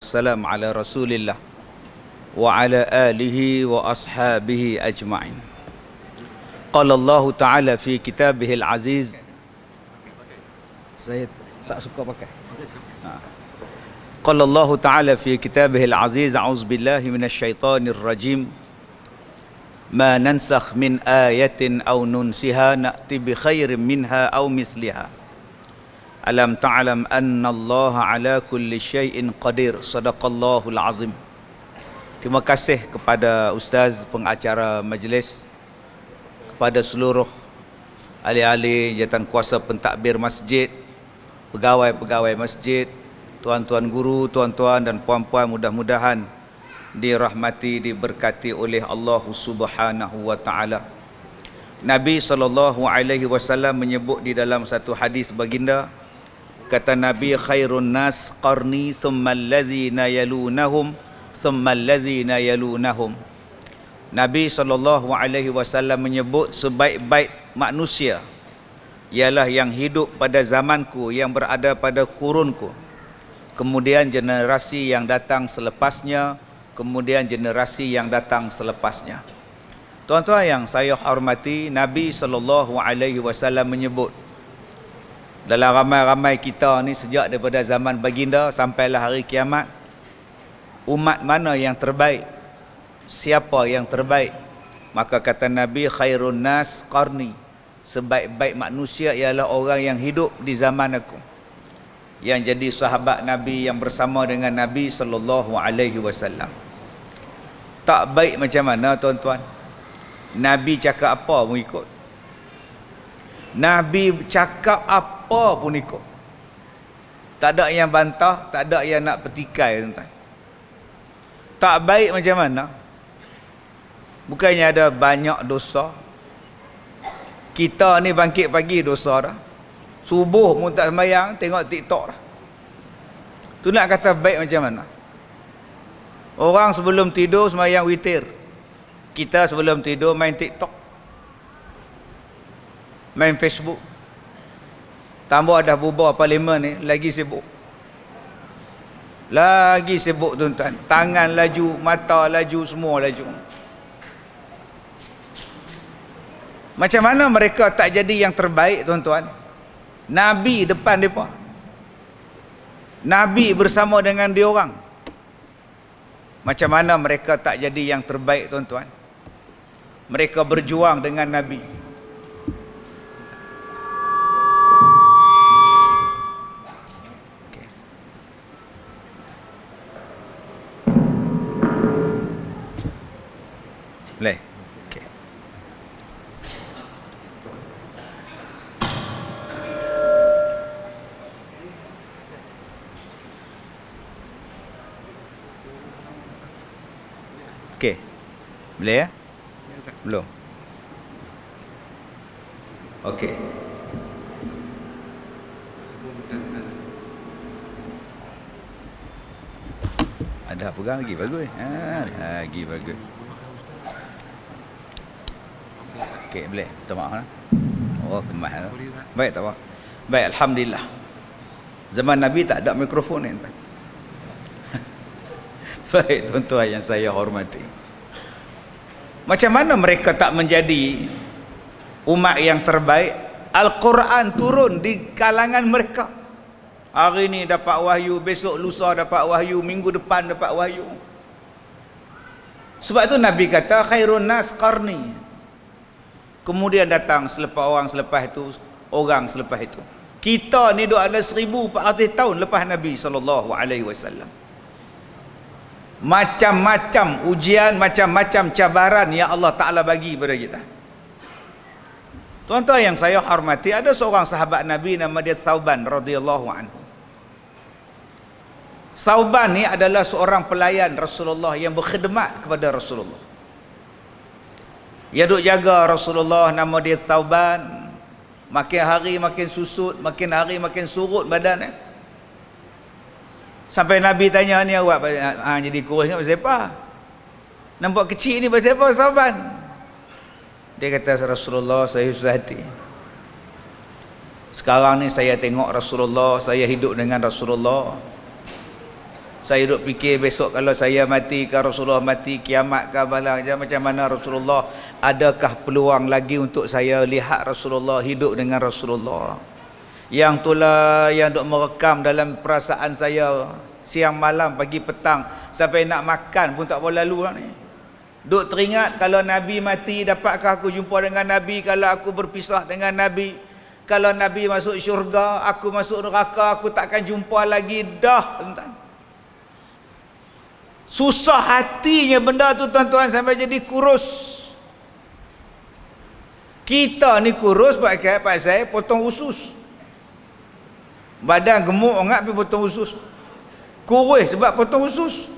wassalam ala Rasulillah wa ala alihi wa ashabihi ajma'in. Qala Allah Ta'ala fi kitabihil aziz. Saya tak suka pakai. Qala Allah Ta'ala fi kitabihil aziz, a'udzubillahi minasyaitonir rajim. Ma nansakh min ayatin aw nunsiha na'ti bi khairin minha aw misliha. Alam ta'lam anna Allah ala kulli syai'in qadir. Sadaqallahul azim. Terima kasih kepada Ustaz pengacara majlis, kepada seluruh ahli-ahli jawatan kuasa pentadbir masjid, pegawai-pegawai masjid, tuan-tuan guru, tuan-tuan dan puan-puan, mudah-mudahan dirahmati, diberkati oleh Allah Subhanahu wa taala. Nabi SAW menyebut di dalam satu hadis baginda, kata Nabi, khairun nas qarni thumma allazina yalunahum thumma allazina yalunahum. Nabi SAW menyebut sebaik-baik manusia ialah yang hidup pada zamanku, yang berada pada kurunku, kemudian generasi yang datang selepasnya, kemudian generasi yang datang selepasnya. Tuan-tuan yang saya hormati, Nabi SAW menyebut dalam ramai-ramai kita ni, sejak daripada zaman baginda sampailah hari kiamat, umat mana yang terbaik, siapa yang terbaik? Maka kata Nabi, khairun nas qarni, sebaik-baik manusia ialah orang yang hidup di zaman aku, yang jadi sahabat Nabi, yang bersama dengan Nabi SAW. Tak baik macam mana tuan-tuan? Nabi cakap apa pun ikut. Nabi cakap apa pun ikut. Tak ada yang bantah, tak ada yang nak petikai tuan-tuan. Tak baik macam mana? Bukannya ada banyak dosa. Kita ni bangkit pagi dosa dah. Subuh pun tak sembahyang, tengok TikTok dah. Tu nak kata baik macam mana? Orang sebelum tidur sembahyang witir. Kita sebelum tidur main TikTok, main Facebook. Tambah dah bubar parlimen ni, lagi sibuk. Lagi sibuk tuan-tuan. Tangan laju, mata laju, semua laju. Macam mana mereka tak jadi yang terbaik tuan-tuan? Nabi depan mereka, Nabi bersama dengan dia orang. Macam mana mereka tak jadi yang terbaik tuan-tuan? Mereka berjuang dengan Nabi. Okay. Boleh? Okay. Okey. Boleh ya? Belum. Okey. Ada pegang lagi bagus. Lagi bagus. Okey, boleh. Minta maaf. Oh, kemas. Baik, tak apa. Baik, alhamdulillah. Zaman Nabi tak ada mikrofon ni. Baik tuan-tuan yang saya hormati, macam mana mereka tak menjadi umat yang terbaik? Al-Quran turun di kalangan mereka. Hari ni dapat wahyu, besok lusa dapat wahyu, minggu depan dapat wahyu. Sebab tu Nabi kata khairun nas qarni. Kemudian datang selepas orang selepas itu, orang selepas itu. Kita ni duk ada 1400 tahun lepas Nabi SAW. Macam-macam ujian, macam-macam cabaran yang Allah Ta'ala bagi pada kita. Tuan-tuan yang saya hormati, ada seorang sahabat Nabi nama dia Thauban radhiyallahu anhu. Thauban ni adalah seorang pelayan Rasulullah yang berkhidmat kepada Rasulullah. Dia duk jaga Rasulullah, nama dia Thauban. Makin hari makin susut, makin hari makin surut badan. Sampai Nabi tanya, ni awak jadi kurus ni pasal apa? Nampak kecil ni pasal apa, Thauban? Dia kata, Rasulullah, saya susah hati. Sekarang ni saya tengok Rasulullah, saya hidup dengan Rasulullah. Saya duk fikir besok kalau saya mati ke Rasulullah mati, kiamat ke macam mana Rasulullah, adakah peluang lagi untuk saya lihat Rasulullah, hidup dengan Rasulullah. Yang itulah yang duk merekam dalam perasaan saya siang malam pagi petang, sampai nak makan pun tak boleh lalu lah ni. Duk teringat kalau Nabi mati, dapatkah aku jumpa dengan Nabi? Kalau aku berpisah dengan Nabi, kalau Nabi masuk syurga, aku masuk neraka, aku takkan jumpa lagi dah, tuan-tuan. Susah hatinya benda tu, tuan-tuan, sampai jadi kurus. Kita ni kurus pakai saya potong usus. Badan gemuk sangat pergi potong usus. Kurus sebab potong usus.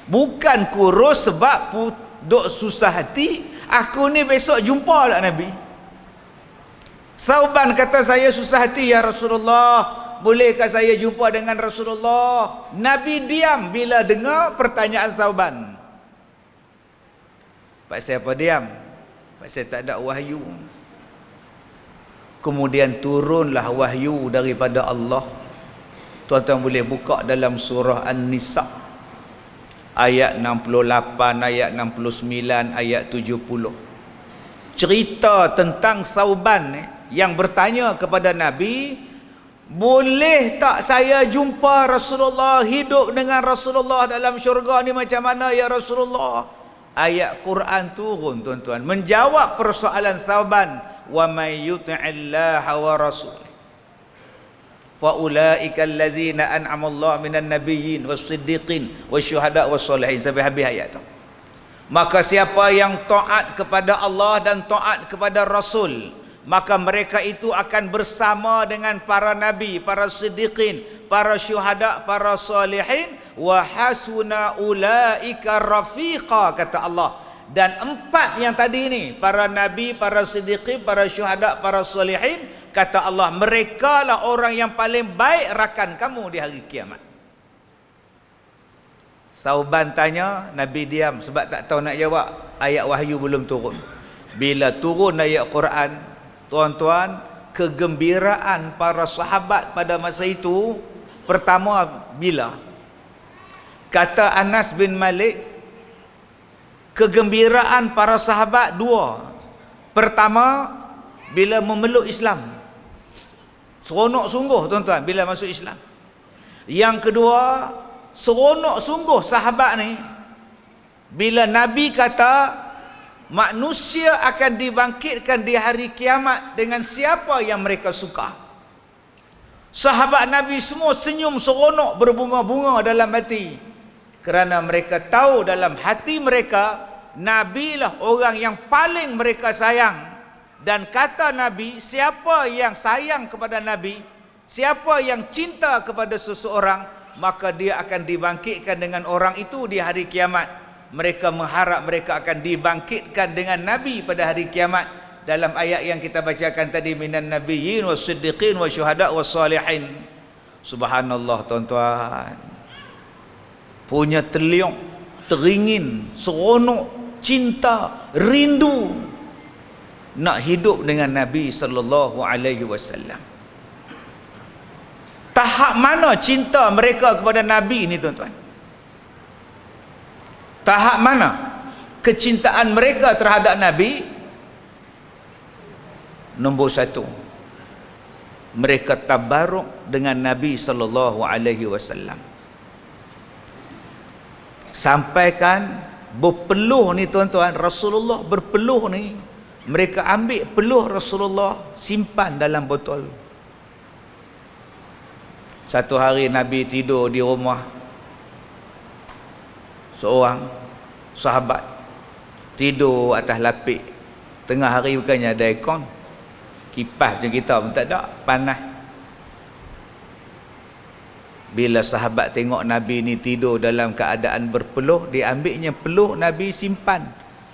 Bukan kurus sebab duk susah hati. Aku ni besok jumpa tak Nabi? Sauban kata, saya susah hati ya Rasulullah, bolehkah saya jumpa dengan Rasulullah? Nabi diam bila dengar pertanyaan Sauban. Pasal apa diam? Pasal tak ada wahyu. Kemudian turunlah wahyu daripada Allah. Tuan-tuan boleh buka dalam surah An-Nisa ayat 68, ayat 69, ayat 70. Cerita tentang Sauban yang bertanya kepada Nabi, boleh tak saya jumpa Rasulullah, hidup dengan Rasulullah dalam syurga ni macam mana ya Rasulullah? Ayat Quran turun, tuan-tuan, menjawab persoalan Sauban. Wa may yuti'illaha wa rasul fa ulaika allazina an'ama Allah minan nabiyyin was-siddiqin wasyuhada was-shalihin, sampai habis ayat tu. Maka siapa yang taat kepada Allah dan taat kepada Rasul, maka mereka itu akan bersama dengan para nabi, para siddiqin, para syuhada, para salihin, wa hasuna ulaika rafiqa, kata Allah. Dan empat yang tadi ni, para nabi, para siddiqin, para syuhada, para salihin, kata Allah, mereka lah orang yang paling baik rakan kamu di hari kiamat. Sauban tanya, Nabi diam sebab tak tahu nak jawab. Ayat wahyu belum turun. Bila turun ayat Quran, tuan-tuan, kegembiraan para sahabat pada masa itu, pertama bila? Kata Anas bin Malik, kegembiraan para sahabat dua. Pertama, bila memeluk Islam. Seronok sungguh, tuan-tuan, bila masuk Islam. Yang kedua, seronok sungguh sahabat ni bila Nabi kata manusia akan dibangkitkan di hari kiamat dengan siapa yang mereka suka. Sahabat Nabi semua senyum seronok, berbunga-bunga dalam hati, kerana mereka tahu dalam hati mereka Nabi lah orang yang paling mereka sayang. Dan kata Nabi, siapa yang sayang kepada Nabi, siapa yang cinta kepada seseorang, maka dia akan dibangkitkan dengan orang itu di hari kiamat. Mereka mengharap mereka akan dibangkitkan dengan Nabi pada hari kiamat. Dalam ayat yang kita bacakan tadi, minan nabiyyin was-siddiqin wasyuhada was-salihin. Subhanallah, tuan-tuan. Punya terliung, teringin, seronok, cinta, rindu nak hidup dengan Nabi sallallahu alaihi wasallam. Tahap mana cinta mereka kepada Nabi ni, tuan-tuan? Tahap mana kecintaan mereka terhadap Nabi? Nombor satu, mereka tabaruk dengan Nabi sallallahu alaihi wasallam. Sampaikan berpeluh ni, tuan-tuan, Rasulullah berpeluh ni, mereka ambil peluh Rasulullah, simpan dalam botol. Satu hari Nabi tidur di rumah seorang sahabat, tidur atas lapik. Tengah hari bukannya ada aircon, kipas macam kita pun tak ada, panas. Bila sahabat tengok Nabi ni tidur dalam keadaan berpeluh, dia ambilnya peluh Nabi, simpan.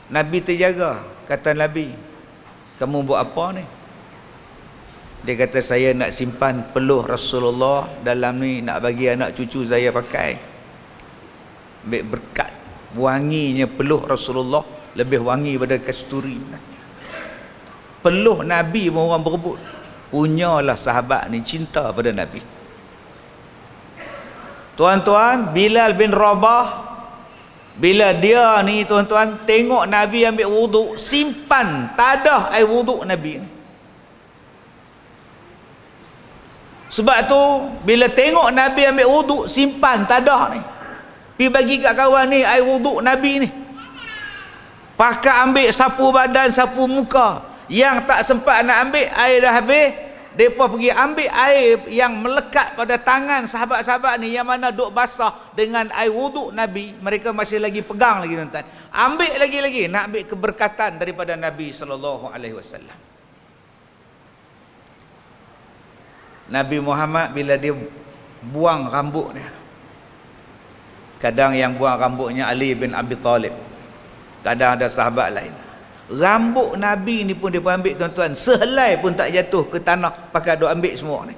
Nabi terjaga. Kata Nabi, kamu buat apa ni? Dia kata, saya nak simpan peluh Rasulullah dalam ni, nak bagi anak cucu saya pakai. Ambil berkat. Wanginya peluh Rasulullah lebih wangi pada kasturi. Peluh Nabi pun orang berebut. Punyalah sahabat ni cinta pada Nabi. Tuan-tuan, Bilal bin Rabah, bila dia ni tuan-tuan tengok Nabi ambil wuduk, simpan tadah air wuduk Nabi ni. Sebab tu bila tengok Nabi ambil wuduk, simpan tadah ni, pergi bagi kat kawan ni air wuduk Nabi ni. Pakai ambil sapu badan, sapu muka. Yang tak sempat nak ambil, air dah habis, mereka pergi ambil air yang melekat pada tangan sahabat-sahabat ni, yang mana duk basah dengan air wuduk Nabi. Mereka masih lagi pegang lagi tuan-tuan. Ambil lagi-lagi, nak ambil keberkatan daripada Nabi SAW. Nabi Muhammad bila dia buang rambut dia, kadang yang buang rambutnya Ali bin Abi Talib, kadang ada sahabat lain. Rambut Nabi ni pun dia pun ambil tuan-tuan, sehelai pun tak jatuh ke tanah, pakai duk ambil semua ni.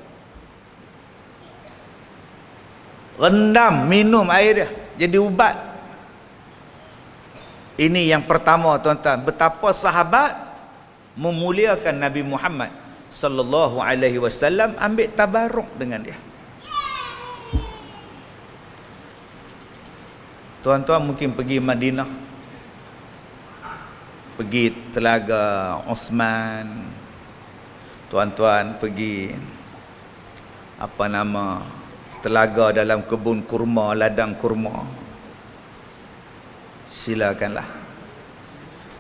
Rendam, minum air dia, jadi ubat. Ini yang pertama tuan-tuan, betapa sahabat memuliakan Nabi Muhammad sallallahu alaihi wasallam, ambil tabaruk dengan dia. Tuan-tuan mungkin pergi Madinah, pergi Telaga Osman, tuan-tuan pergi apa nama, telaga dalam kebun kurma, ladang kurma, silakanlah.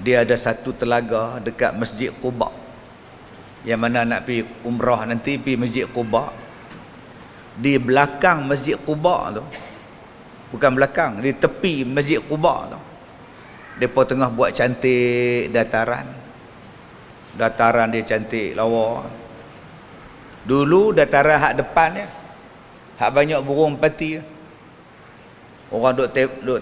Dia ada satu telaga dekat Masjid Quba, yang mana nak pergi umrah nanti, pergi Masjid Quba. Di belakang Masjid Quba tu, bukan belakang, di tepi Masjid Quba tu, mereka tengah buat cantik dataran. Dataran dia cantik lawa. Dulu dataran hak depan dia, hak banyak burung pati. Orang duk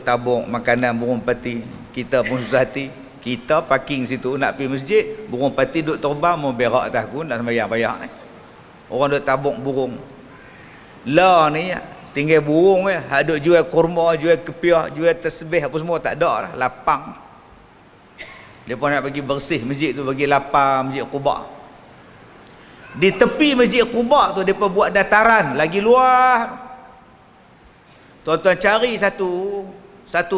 tabung makanan burung pati. Kita pun susah hati, kita parking situ nak pergi masjid, burung pati duk terbang mau berak atas aku, nak sembahyang-sembahyang ni. Orang duk tabung burung. Lah ni tinggal burung je, hak duk jual kurma, jual kepiah, jual tasbih apa semua tak ada lah, lapang. Depa nak bagi bersih masjid tu, bagi lapang Masjid Quba. Di tepi Masjid Quba tu depa buat dataran lagi luas. Tuan-tuan cari satu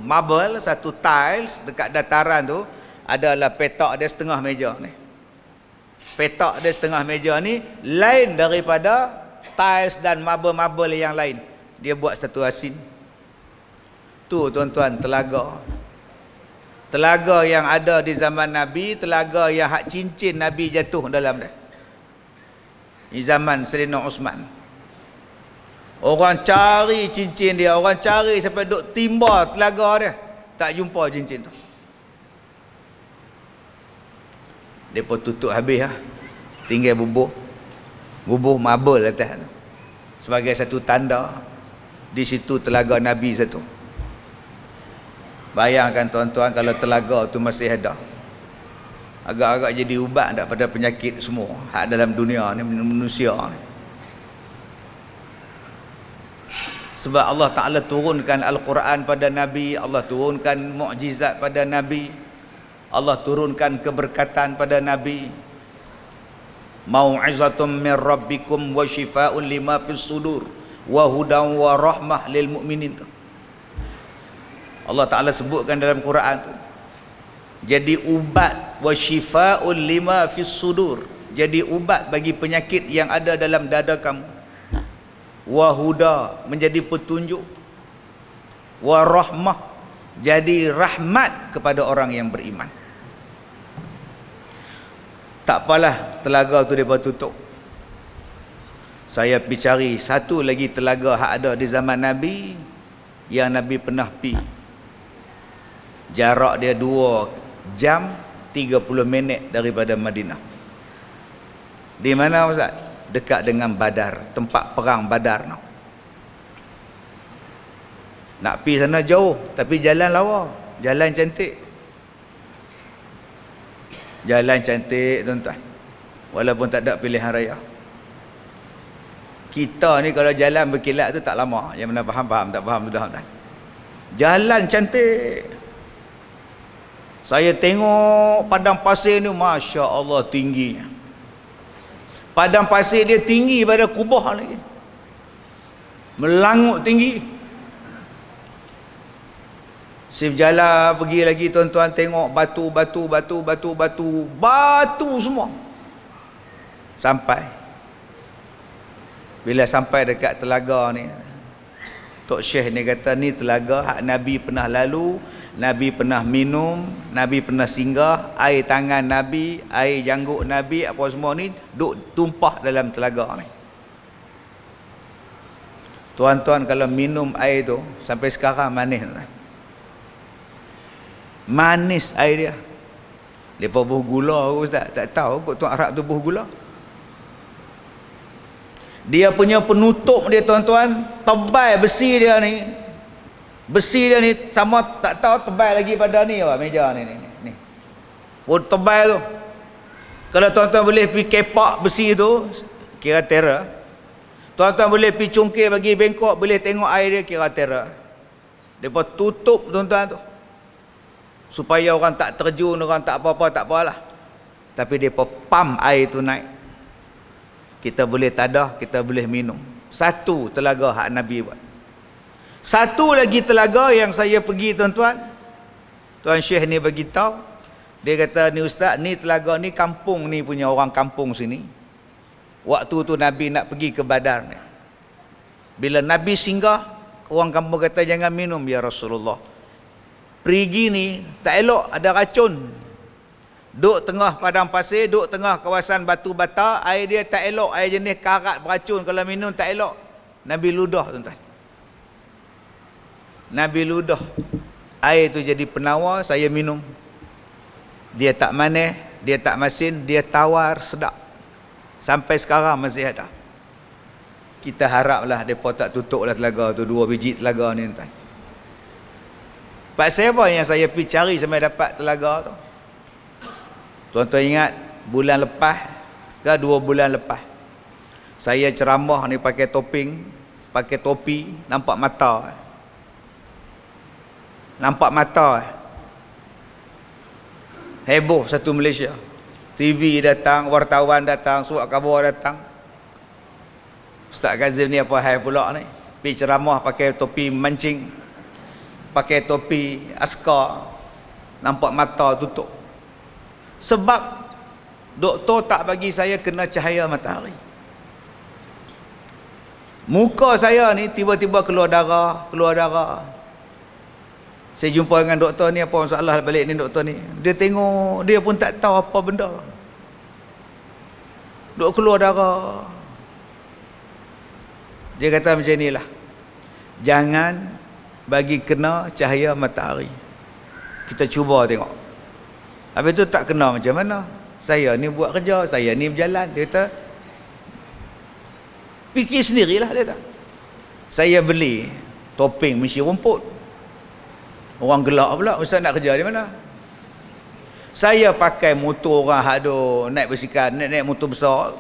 marble, satu tiles dekat dataran tu, adalah petak dia setengah meja ni. Petak dia setengah meja ni lain daripada tiles dan marble-marble yang lain. Dia buat satu asin. Tu tuan-tuan telaga. Telaga yang ada di zaman Nabi, telaga yang hak cincin Nabi jatuh dalam dia. Di zaman Sayyidina Osman. Orang cari cincin dia, orang cari sampai duk timba telaga dia, tak jumpa cincin tu. Depa tutup habis lah. Tinggal bubuh marble atas tu, sebagai satu tanda di situ telaga Nabi satu. Bayangkan tuan-tuan kalau telaga tu masih ada, agak-agak jadi ubat tak pada penyakit semua hak dalam dunia ni, manusia ni. Sebab Allah Ta'ala turunkan Al-Quran pada Nabi, Allah turunkan mukjizat pada Nabi, Allah turunkan keberkatan pada Nabi. Mau'izatum min rabbikum wa shifaa'un lima fis sudur wa hudan wa rahmah lil mu'minin. Allah Ta'ala sebutkan dalam Quran tu, jadi ubat, wa shifaa'un lima fis sudur, jadi ubat bagi penyakit yang ada dalam dada kamu. Wa huda, menjadi petunjuk. Wa rahmah, jadi rahmat kepada orang yang beriman. Tak apalah telaga tu mereka tutup. Saya pergi cari satu lagi telaga hak ada di zaman Nabi, yang Nabi pernah pergi. Jarak dia 2 jam 30 minit daripada Madinah. Di mana Ustaz? Dekat dengan Badar, tempat perang Badar no. Nak pergi sana jauh, tapi jalan lawa, jalan cantik. Jalan cantik tuan-tuan, walaupun tak ada pilihan raya. Kita ni kalau jalan berkilat tu tak lama, yang mana faham, tak faham sudah tuan. Jalan cantik. Saya tengok padang pasir ni, Masya Allah tingginya. Padang pasir dia tinggi pada Kubah lagi. Melangut tinggi. Sif jalan pergi lagi tuan-tuan, tengok batu semua. Sampai. Bila sampai dekat telaga ni, Tok Syekh ni kata ni telaga hak Nabi pernah lalu, Nabi pernah minum, Nabi pernah singgah, air tangan Nabi, air janggut Nabi, apa semua ni duk tumpah dalam telaga ni. Tuan-tuan kalau minum air tu sampai sekarang manis. Manis air dia. Lepas buh gula ustaz, tak tahu kot tuan Arab tu buh gula. Dia punya penutup dia tuan-tuan, tebal besi dia ni. Besi dia ni sama tak tahu tebal lagi pada ni apa meja ni. Pun tebal tu. Kalau tuan-tuan boleh pergi kepak besi tu, kira tera. Tuan-tuan boleh pergi cungkir bagi bengkok, boleh tengok air dia, kira tera. Depa tutup tuan-tuan tu. Supaya orang tak terjun, orang tak apa-apa, tak apalah. Tapi depa pam air tu naik. Kita boleh tadah, kita boleh minum. Satu telaga hak Nabi buat. Satu lagi telaga yang saya pergi tuan-tuan. Tuan Syekh ni bagi tahu. Dia kata ni ustaz, ni telaga ni kampung ni punya orang kampung sini. Waktu tu Nabi nak pergi ke Badar ni. Bila Nabi singgah, orang kampung kata jangan minum ya Rasulullah. Perigi ni tak elok, ada racun. Duk tengah padang pasir, duk tengah kawasan batu bata, air dia tak elok, air jenis karat beracun, kalau minum tak elok. Nabi ludah tuan-tuan. Nabi ludah. Air tu jadi penawar, saya minum. Dia tak manis, dia tak masin, dia tawar, sedap. Sampai sekarang masih ada. Kita haraplah mereka tak tutuplah telaga tu, 2 biji telaga ni tuan. Pak saya apa yang saya pergi cari sampai dapat telaga tu? Tuan-tuan ingat bulan lepas ke 2 bulan lepas, saya ceramah ni pakai topeng, pakai topi, nampak mata. Nampak mata. Heboh satu Malaysia. TV datang, wartawan datang, surat khabar datang. Ustaz Kazim ni apa hal pula ni? Pergi ceramah pakai topi mancing, pakai topi askar, nampak mata tutup. Sebab doktor tak bagi saya kena cahaya matahari. Muka saya ni tiba-tiba keluar darah. Saya jumpa dengan doktor ni, apa masalah balik ni doktor ni. Dia tengok, dia pun tak tahu apa benda. Duk keluar darah. Dia kata macam inilah. Jangan bagi kena cahaya matahari. Kita cuba tengok. Habis tu tak kena macam mana? Saya ni buat kerja, saya ni berjalan. Dia kata, fikir sendirilah dia kata. Saya beli topeng misi rumput. Orang gelak pula, ustaz nak kerja di mana? Saya pakai motor orang hak do naik basikal, naik motor besar.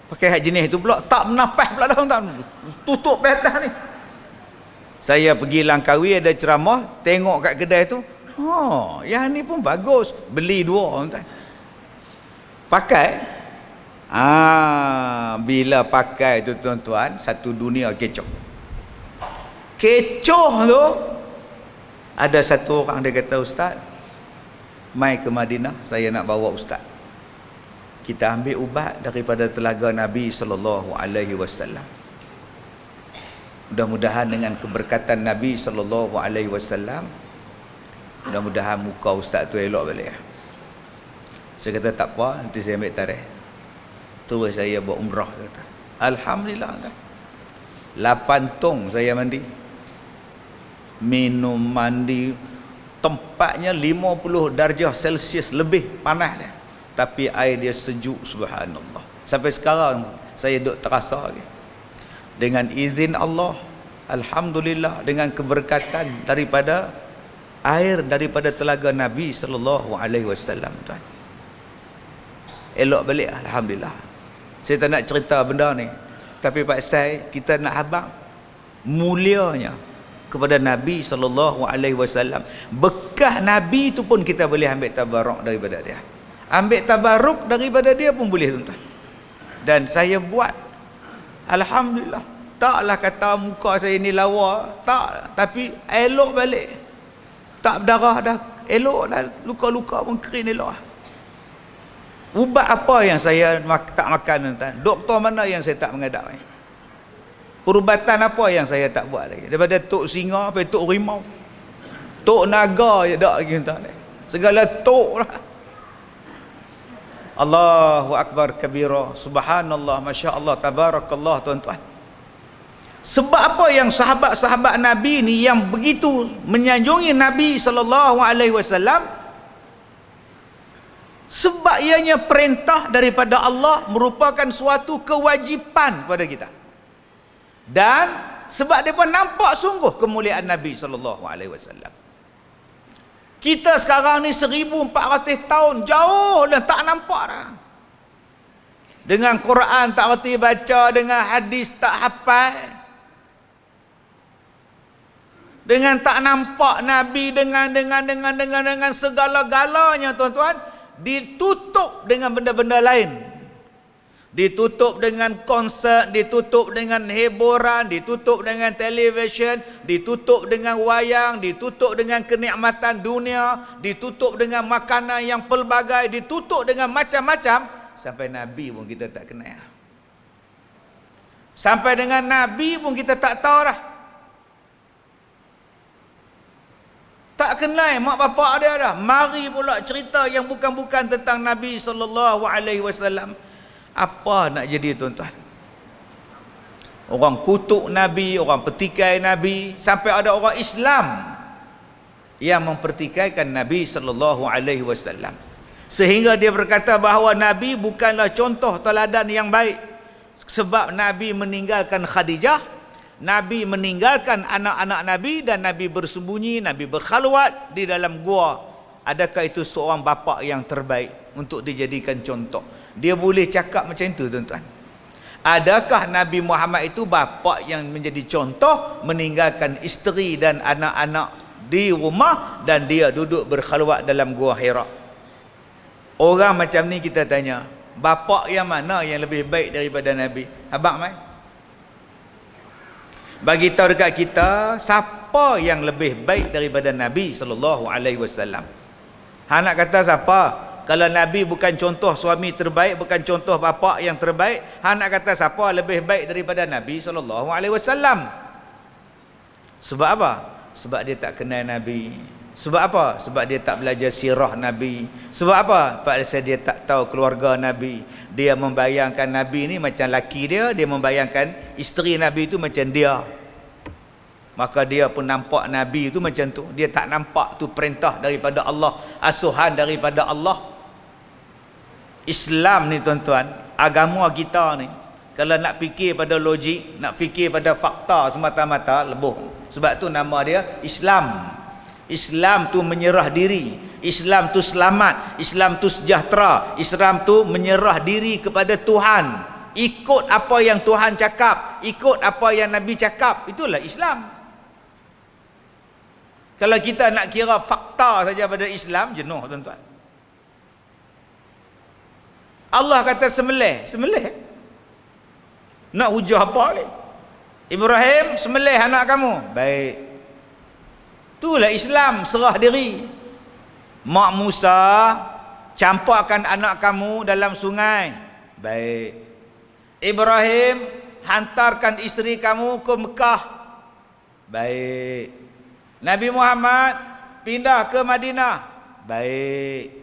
Pakai hak jenis tu pula, tak menapah pula dah tuan. Tutup atas ni. Saya pergi Langkawi ada ceramah, tengok kat kedai tu, oh, yang ni pun bagus. Beli 2 tuan. Pakai. Bila pakai tu tuan-tuan, satu dunia kecoh. Kecoh tu. Ada satu orang dia kata, ustaz, mai ke Madinah, saya nak bawa ustaz. Kita ambil ubat daripada telaga Nabi SAW. Mudah-mudahan dengan keberkatan Nabi SAW, mudah-mudahan muka ustaz tu elok balik. Saya kata tak apa, nanti saya ambil tarikh. Terus saya buat umrah. Kata. Alhamdulillah. 8 tong saya mandi. Minum, mandi, tempatnya 50 darjah Celsius lebih panas dia, tapi air dia sejuk, subhanallah. Sampai sekarang saya duk terasa lagi. Dengan izin Allah, alhamdulillah, dengan keberkatan daripada air daripada telaga Nabi SAW tuan. Elok balik, alhamdulillah. Saya tak nak cerita benda ni, tapi Pak Sai, kita nak habaq mulianya kepada Nabi SAW. Bekas Nabi tu pun kita boleh ambil tabaruk daripada dia. Ambil tabaruk daripada dia pun boleh tuan-tuan. Dan saya buat, alhamdulillah. Taklah kata muka saya ni lawa, tak, tapi elok balik. Tak berdarah dah, elok dah, luka-luka pun kering elok. Ubat apa yang saya tak makan tuan? Doktor mana yang saya tak mengadap ni? Perubatan apa yang saya tak buat lagi? Daripada tok singa sampai tok rimau, tok naga je dak lagi tuan. Segala tok lah. Allahu akbar kabira, subhanallah, masya-Allah, tabarakallah tuan-tuan. Sebab apa yang sahabat-sahabat Nabi ni yang begitu menyanjungi Nabi sallallahu alaihi wasallam? Sebab ianya perintah daripada Allah, merupakan suatu kewajipan pada kita. Dan sebab mereka nampak sungguh kemuliaan Nabi sallallahu alaihi wasallam. Kita sekarang ni 1400 tahun jauh dan tak nampak dah. Dengan Quran tak reti baca, dengan hadis tak hafal, dengan tak nampak Nabi, dengan segala-galanya tuan-tuan, ditutup dengan benda-benda lain. Ditutup dengan konsert, ditutup dengan hiburan, ditutup dengan televisyen, ditutup dengan wayang, ditutup dengan kenikmatan dunia, ditutup dengan makanan yang pelbagai, ditutup dengan macam-macam, sampai Nabi pun kita tak kenal. Sampai dengan Nabi pun kita tak tahu dah. Tak kenal mak bapak dia dah. Mari pula cerita yang bukan-bukan tentang Nabi sallallahu alaihi wasallam. Apa nak jadi tuan-tuan? Orang kutuk Nabi, orang petikai Nabi, sampai ada orang Islam yang mempertikaikan Nabi sallallahu alaihi wasallam. Sehingga dia berkata bahawa Nabi bukanlah contoh teladan yang baik. Sebab Nabi meninggalkan Khadijah, Nabi meninggalkan anak-anak Nabi, dan Nabi bersembunyi, Nabi berkhalwat di dalam gua. Adakah itu seorang bapa yang terbaik untuk dijadikan contoh? Dia boleh cakap macam itu tuan-tuan. Adakah Nabi Muhammad itu bapa yang menjadi contoh, meninggalkan isteri dan anak-anak di rumah dan dia duduk berkhalwat dalam gua Hira? Orang macam ni kita tanya, bapa yang mana yang lebih baik daripada Nabi? Abang mai bagi tahu dekat kita, siapa yang lebih baik daripada Nabi sallallahu alaihi wasallam? Hang nak kata siapa? Kalau Nabi bukan contoh suami terbaik, bukan contoh bapa yang terbaik, hang nak kata siapa lebih baik daripada Nabi sallallahu alaihi wasallam? Sebab apa? Sebab dia tak kenal Nabi. Sebab apa? Sebab dia tak belajar sirah Nabi. Sebab apa? Sebab dia tak tahu keluarga Nabi. Dia membayangkan Nabi ni macam laki dia, dia membayangkan isteri Nabi itu macam dia. Maka dia pun nampak Nabi itu macam tu. Dia tak nampak tu perintah daripada Allah, asuhan daripada Allah. Islam ni tuan-tuan, agama kita ni, kalau nak fikir pada logik, nak fikir pada fakta semata-mata, lebuh. Sebab tu nama dia Islam. Islam tu menyerah diri, Islam tu selamat, Islam tu sejahtera, Islam tu menyerah diri kepada Tuhan, ikut apa yang Tuhan cakap, ikut apa yang Nabi cakap. Itulah Islam. Kalau kita nak kira fakta saja pada Islam, jenuh tuan-tuan. Allah kata sembelih, sembelih. Nak hujah apa ni? Ibrahim, sembelih anak kamu. Baik. Itulah Islam, serah diri. Mak Musa, campakkan anak kamu dalam sungai. Baik. Ibrahim, hantarkan isteri kamu ke Mekah. Baik. Nabi Muhammad pindah ke Madinah. Baik.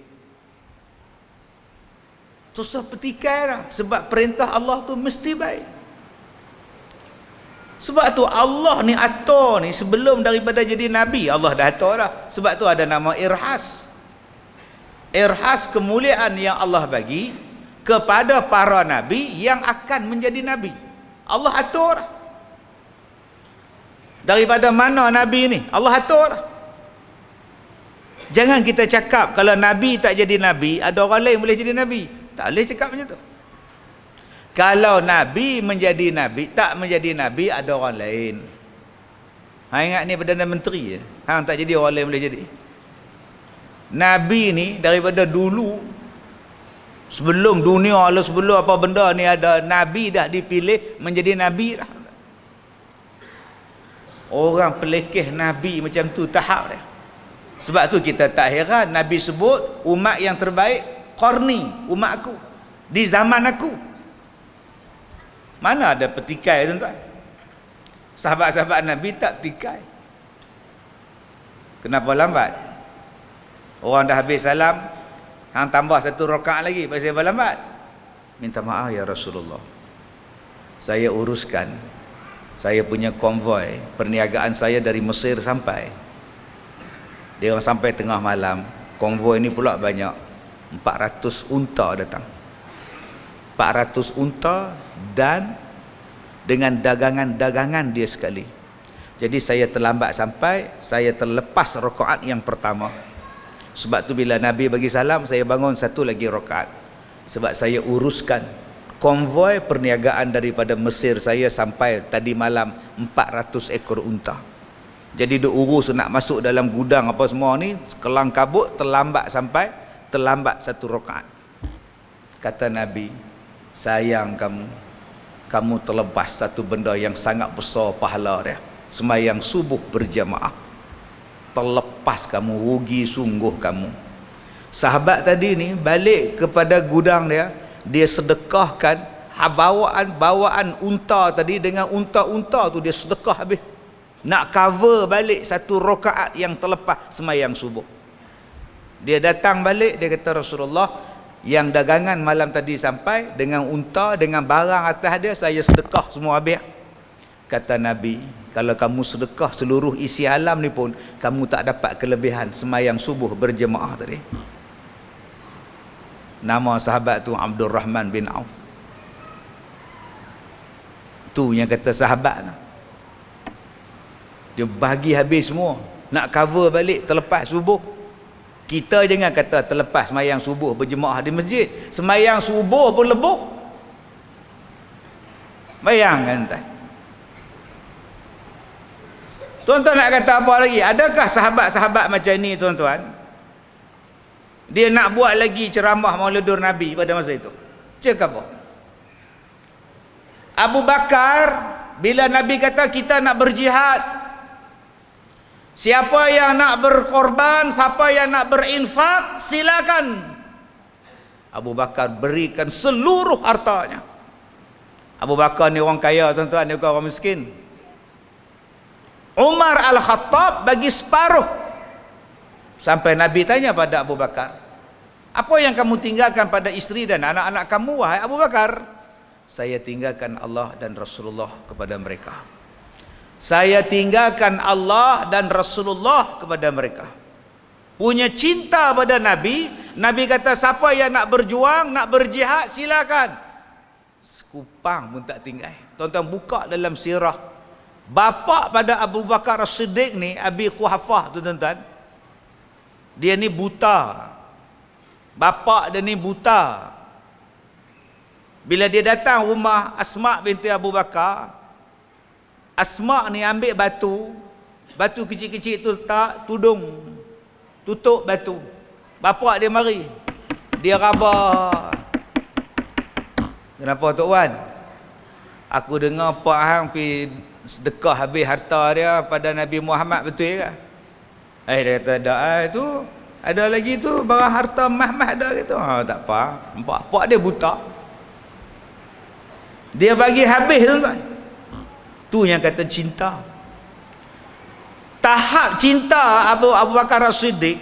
Susah petikai dah. Sebab perintah Allah tu mesti baik. Sebab tu Allah ni atur ni sebelum daripada jadi Nabi, Allah dah atur dah. Sebab tu ada nama Irhas. Irhas kemuliaan yang Allah bagi kepada para Nabi yang akan menjadi Nabi. Allah atur dah. Daripada mana Nabi ni? Allah atur dah. Jangan kita cakap kalau Nabi tak jadi Nabi, ada orang lain boleh jadi Nabi. Tak boleh cakap macam tu. Kalau Nabi menjadi Nabi, tak menjadi Nabi, ada orang lain. Ha, ingat ni Perdana Menteri je. Ha, tak jadi, orang lain boleh jadi. Nabi ni daripada dulu, sebelum dunia, sebelum apa benda ni ada, Nabi dah dipilih menjadi Nabi dah. Orang pelekeh Nabi macam tu tahap dia. Sebab tu kita tak heran Nabi sebut umat yang terbaik qarni, umat aku, di zaman aku. Mana ada petikai tuan-tuan? Sahabat-sahabat Nabi tak petikai. Kenapa lambat? Orang dah habis salam, hang tambah satu rakaat lagi, pasal apa lambat? Minta maaf ya Rasulullah, saya uruskan, saya punya konvoi perniagaan saya dari Mesir sampai. Dia orang sampai tengah malam, konvoi ni pula banyak, 400 unta datang, 400 unta, dan dengan dagangan-dagangan dia sekali. Jadi saya terlambat sampai, saya terlepas rakaat yang pertama. Sebab tu bila Nabi bagi salam, saya bangun satu lagi rakaat, sebab saya uruskan konvoi perniagaan daripada Mesir saya sampai tadi malam 400 ekor unta. Jadi dia urus nak masuk dalam gudang apa semua ni, kelang kabut, terlambat sampai, terlambat satu rakaat. Kata Nabi, sayang kamu terlepas satu benda yang sangat besar pahala dia, sembahyang subuh berjamaah. Terlepas kamu, rugi sungguh kamu. Sahabat tadi ni balik kepada gudang dia sedekahkan bawaan unta tadi, dengan unta-unta tu dia sedekah habis, nak cover balik satu rakaat yang terlepas sembahyang subuh. Dia datang balik, dia kata, Rasulullah, yang dagangan malam tadi sampai dengan unta, dengan barang atas dia, saya sedekah semua habis. Kata Nabi, kalau kamu sedekah seluruh isi alam ni pun, kamu tak dapat kelebihan sembahyang subuh berjemaah tadi. Nama sahabat tu Abdul Rahman bin Auf. Tu yang kata sahabat tu, dia bagi habis semua, nak cover balik terlepas subuh. Kita jangan kata terlepas sembahyang subuh berjemaah di masjid, sembahyang subuh pun lebuh. Bayangkan tak? Tuan-tuan nak kata apa lagi? Adakah sahabat-sahabat macam ni tuan-tuan? Dia nak buat lagi ceramah Maulidur Nabi pada masa itu. Cakap apa? Abu Bakar, bila Nabi kata kita nak berjihad, siapa yang nak berkorban, siapa yang nak berinfak, silakan. Abu Bakar berikan seluruh hartanya. Abu Bakar ni orang kaya tuan-tuan, dia bukan orang miskin. Umar Al-Khattab bagi separuh. Sampai Nabi tanya pada Abu Bakar, apa yang kamu tinggalkan pada isteri dan anak-anak kamu, wahai Abu Bakar? Saya tinggalkan Allah dan Rasulullah kepada mereka. Saya tinggalkan Allah dan Rasulullah kepada mereka. Punya cinta pada Nabi. Nabi kata siapa yang nak berjuang, nak berjihad, silakan. Sekupang pun tak tinggal. Tuan-tuan buka dalam sirah. Bapa pada Abu Bakar As-Siddiq ni, Abi Quhafah tu tuan-tuan, dia ni buta. Bapa dia ni buta. Bila dia datang rumah Asma binti Abu Bakar, Asma ni ambil batu kecil-kecil tu letak tudung, tutup batu. Bapa dia mari, dia rabah. Kenapa Tok Wan? Aku dengar Pak Hang pi sedekah habis harta dia pada Nabi Muhammad, betul ke? Dia kata dah, itu ada lagi tu barang harta mah-mah dah gitu. Tak apa. Nampak pak dia buta. Dia bagi habis tuan-tuan. Tu yang kata cinta. Tahap cinta Abu Bakar As-Siddiq,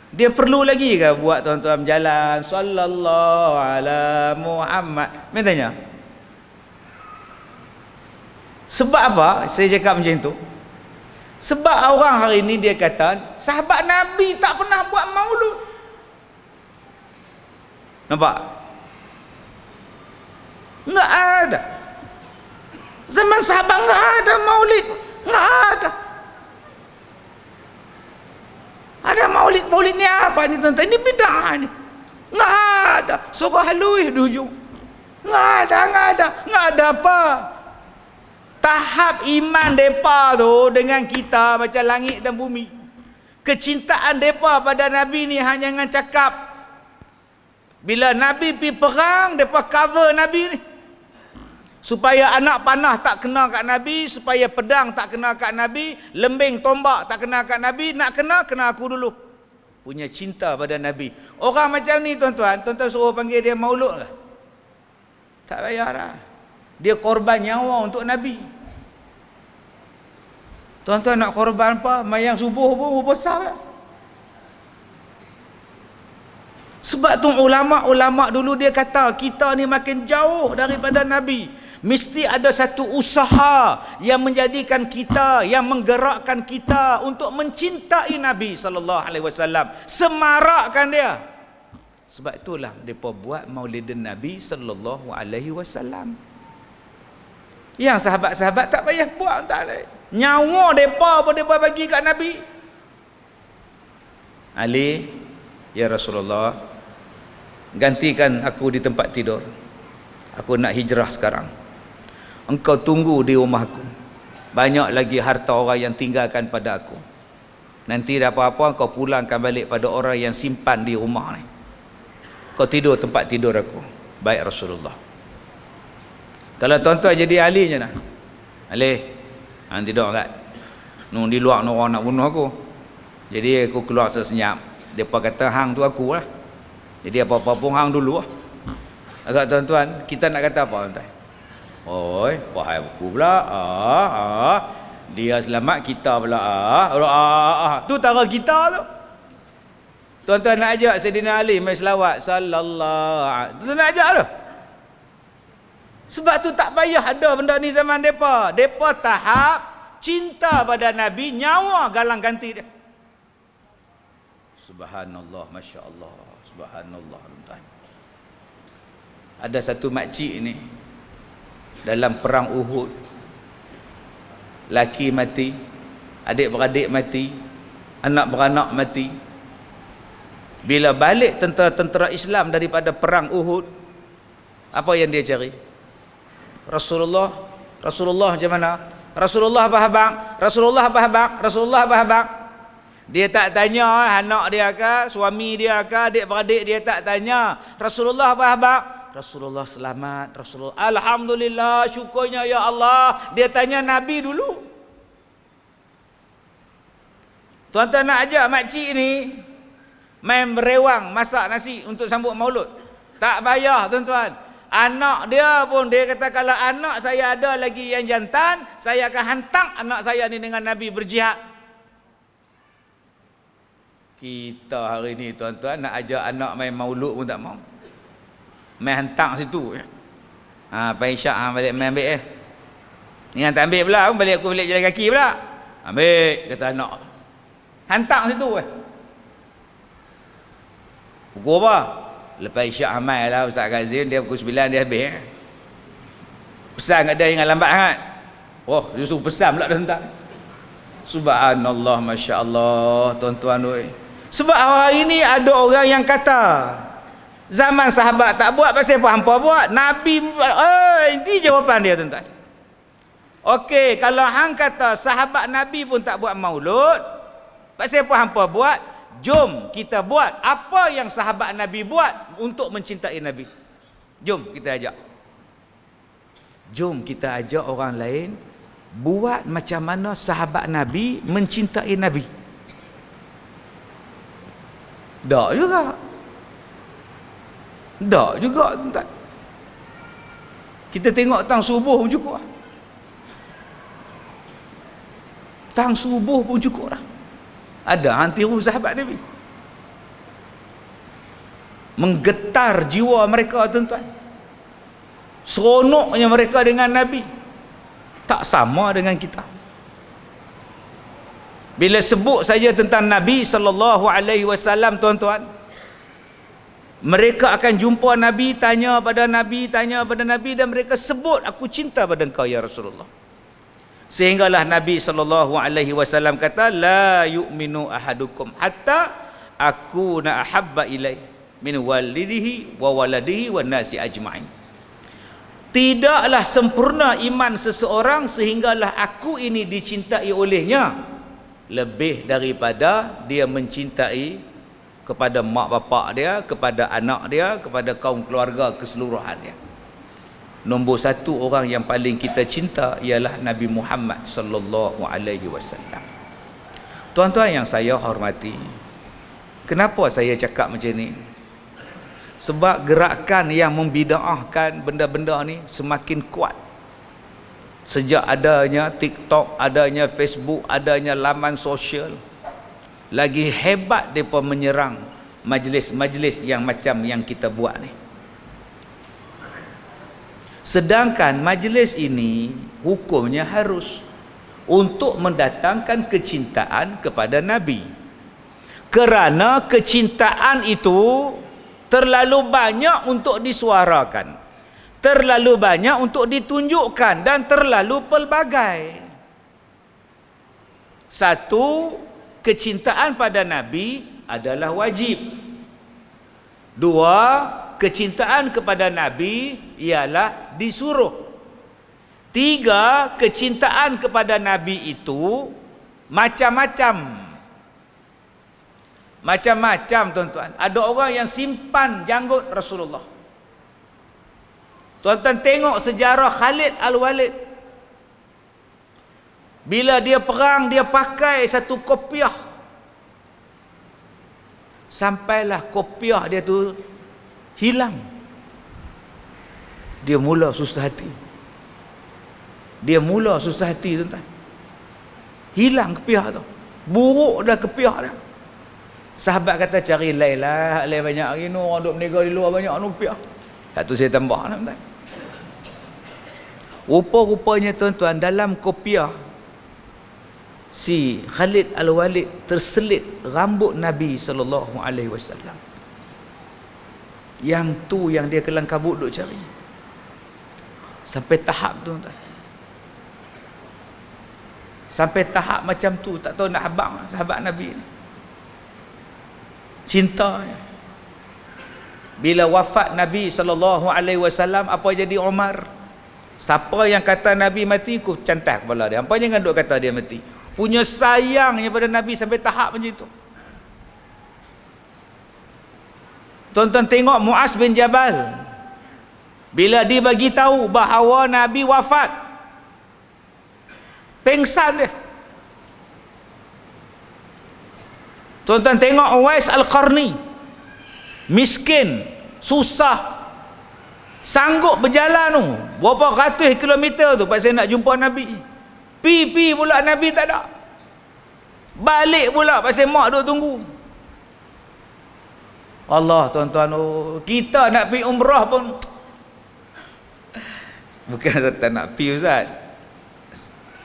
dia perlu lagi ke buat tuan-tuan berjalan sallallahu ala Muhammad? Saya tanya. Sebab apa saya cakap macam tu? Sebab orang hari ini dia kata sahabat Nabi tak pernah buat maulud. Nampak? Enggak ada. Zaman sahabat enggak ada maulid, enggak ada. Ada maulid ni apa ni tuan-tuan? Ini bid'ah ni. Enggak ada. Surah halui di hujung. Enggak ada apa. Tahap iman mereka tu dengan kita macam langit dan bumi. Kecintaan mereka pada Nabi ni hanya dengan cakap. Bila Nabi pergi perang, mereka cover Nabi ni. Supaya anak panah tak kena kat Nabi, supaya pedang tak kena kat Nabi, lembing tombak tak kena kat Nabi, nak kena aku dulu. Punya cinta pada Nabi. Orang macam ni tuan-tuan suruh panggil dia maulud ke? Tak payah dah. Dia korban nyawa untuk Nabi. Tuan-tuan nak korban apa? Mayang subuh pun besar. Sebab tu ulama' dulu dia kata kita ni makin jauh daripada Nabi. Mesti ada satu usaha yang menjadikan kita, yang menggerakkan kita untuk mencintai Nabi sallallahu alaihi wasallam, semarakkan dia. Sebab itulah depa buat Maulidin Nabi sallallahu alaihi wasallam. Yang sahabat-sahabat tak payah buat, tak ada. Nyawa depa pun depa bagi kat Nabi. Ali, ya Rasulullah, gantikan aku di tempat tidur. Aku nak hijrah sekarang. Engkau tunggu di rumahku. Banyak lagi harta orang yang tinggalkan pada aku. Nanti dah apa-apa kau pulangkan balik pada orang yang simpan di rumah ni. Kau tidur tempat tidur aku. Baik Rasulullah. Kalau tuan-tuan jadi ahli je nak. Ali, hang tidur kat. Di luar orang nak bunuh aku. Jadi aku keluar sesenyap. Depa kata hang tu aku lah. Jadi apa-apa pun hang dulu lah. Agak tuan-tuan, kita nak kata apa tuan-tuan? Oi, wahai aku pula. Dia selamat, kita pula. Tu tara kita tu. Tuan-tuan nak ajak Sayyidina Ali main selawat sallallahu. Tu nak ajak tu. Sebab tu tak payah ada benda ni zaman depa. Depa tahap cinta pada Nabi, nyawa galang ganti dia. Subhanallah, masya-Allah. Subhanallah tuan. Ada satu makcik ni dalam perang Uhud, laki mati, adik-beradik mati, anak beranak mati. Bila balik tentera-tentera Islam daripada perang Uhud, apa yang dia cari? Rasulullah macam mana? Rasulullah apa habang? Rasulullah apa habang? Rasulullah apa habang? Dia tak tanya anak dia ke, suami dia ke, adik-beradik dia tak tanya. Rasulullah apa habang? Rasulullah selamat. Rasulullah alhamdulillah, syukurnya ya Allah. Dia tanya Nabi dulu. Tuan-tuan nak ajak makcik ni main berewang masak nasi untuk sambut maulud, tak payah tuan-tuan. Anak dia pun dia kata kalau anak saya ada lagi yang jantan, saya akan hantar anak saya ni dengan Nabi berjihad. Kita hari ni tuan-tuan nak ajak anak main maulud pun tak mau. Main hantar situ. Pak Isyak balik main ambil ni tak ambil pula, balik aku balik jalan kaki pula. Ambil kata anak. Hantar situ pukul apa? Lepas Isyak hamai lah Ustaz Kazim, dia pukul 9 dia habis. Pesan kat dia ingat lambat sangat. Oh, dia suruh pesan pula tuan-tuan. Subhanallah, masya-Allah tuan-tuan oi. Sebab hari ini ada orang yang kata zaman sahabat tak buat, pasal apa hampa buat? Nabi buat. Ini jawapan dia tuan-tuan. Okey, kalau hang kata sahabat Nabi pun tak buat maulud, pasal apa hampa buat? Jom kita buat apa yang sahabat Nabi buat untuk mencintai Nabi. Jom kita ajak. Jom kita ajak orang lain buat macam mana sahabat Nabi mencintai Nabi. Tak juga tuan-tuan. Kita tengok tang subuh pun cukup. Tang subuh pun cukup dah. Ada hantiru sahabat Nabi. Menggetar jiwa mereka tuan-tuan. Seronoknya mereka dengan Nabi tak sama dengan kita. Bila sebut saja tentang Nabi sallallahu alaihi wasallam tuan-tuan, mereka akan jumpa Nabi, tanya pada Nabi dan mereka sebut aku cinta pada engkau ya Rasulullah. Sehinggalah Nabi sallallahu alaihi wasallam kata la yu'minu ahadukum hatta akuna ahabba ilai min walidihi wa waladihi wan nasi ajma'in. Tidaklah sempurna iman seseorang sehinggalah aku ini dicintai olehnya lebih daripada dia mencintai kepada mak bapak dia, kepada anak dia, kepada kaum keluarga keseluruhan dia. Nombor satu orang yang paling kita cinta ialah Nabi Muhammad sallallahu alaihi wasallam. Tuan-tuan yang saya hormati, kenapa saya cakap macam ni? Sebab gerakan yang membidaahkan benda-benda ni semakin kuat. Sejak adanya TikTok, adanya Facebook, adanya laman sosial, lagi hebat mereka menyerang majlis-majlis yang macam yang kita buat ni. Sedangkan majlis ini hukumnya harus untuk mendatangkan kecintaan kepada Nabi. Kerana kecintaan itu terlalu banyak untuk disuarakan, terlalu banyak untuk ditunjukkan, dan terlalu pelbagai. Satu, kecintaan pada Nabi adalah wajib. Dua, kecintaan kepada Nabi ialah disuruh. Tiga, kecintaan kepada Nabi itu macam-macam. Macam-macam, tuan-tuan. Ada orang yang simpan janggut Rasulullah. Tuan-tuan tengok sejarah Khalid Al-Walid. Bila dia perang, dia pakai satu kopiah. Sampailah kopiah dia tu hilang. Dia mula susah hati. Dia mula susah hati, tuan-tuan. Hilang kopiah tu. Buruk dah kopiah dah. Sahabat kata cari lain lah, lain banyak hari ni orang duk berniaga di luar banyak rupiah. Satu saya tambah lah, tuan. Rupa-rupanya, tuan-tuan, dalam kopiah si Khalid Al-Walid terselit rambut Nabi SAW. Yang tu yang dia kelang kabut duk cari. Sampai tahap tu, tuan. Sampai tahap macam tu, tak tahu nak habang sahabat Nabi ni. Cinta. Bila wafat Nabi SAW, apa jadi Umar? Siapa yang kata Nabi mati, ku cantas kepala dia. Apa jangan duk kata dia mati. Punya sayangnya pada Nabi sampai tahap macam itu. Tuan-tuan tengok Muaz bin Jabal. Bila dia bagi tahu bahawa Nabi wafat, pengsan dia. Tuan-tuan tengok Uwais Al-Qarni, miskin, susah, sanggup berjalan tu berapa ratus kilometer tu pasal nak jumpa Nabi. Pi pula Nabi tak ada. Balik pula pasal mak duk tunggu. Allah, tuan-tuan, kita nak pergi umrah pun bukan tak nak pergi, Ustaz,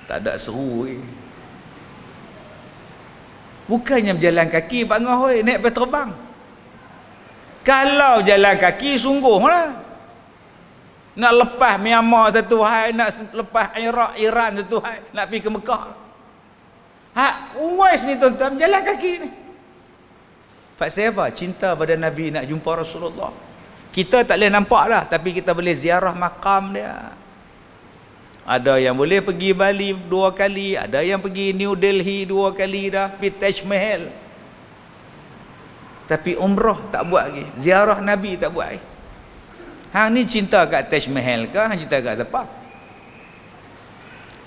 tak ada seru ke. Bukannya berjalan kaki Pak Ngah, naik pesawat terbang. Kalau jalan kaki sungguhlah. Nak lepas Myanmar satu hari, nak lepas Iran satu hari, nak pergi ke Mekah. Uwais ni, tuan-tuan, berjalan kaki ni. Pasal apa? Cinta pada Nabi, nak jumpa Rasulullah. Kita tak boleh nampak lah, tapi kita boleh ziarah makam dia. Ada yang boleh pergi Bali 2 kali, ada yang pergi New Delhi 2 kali dah, pergi Taj Mahal. Tapi umrah tak buat lagi, ziarah Nabi tak buat lagi. Hang ni cinta kat Taj Mahal ke? Hang cinta kat siapa?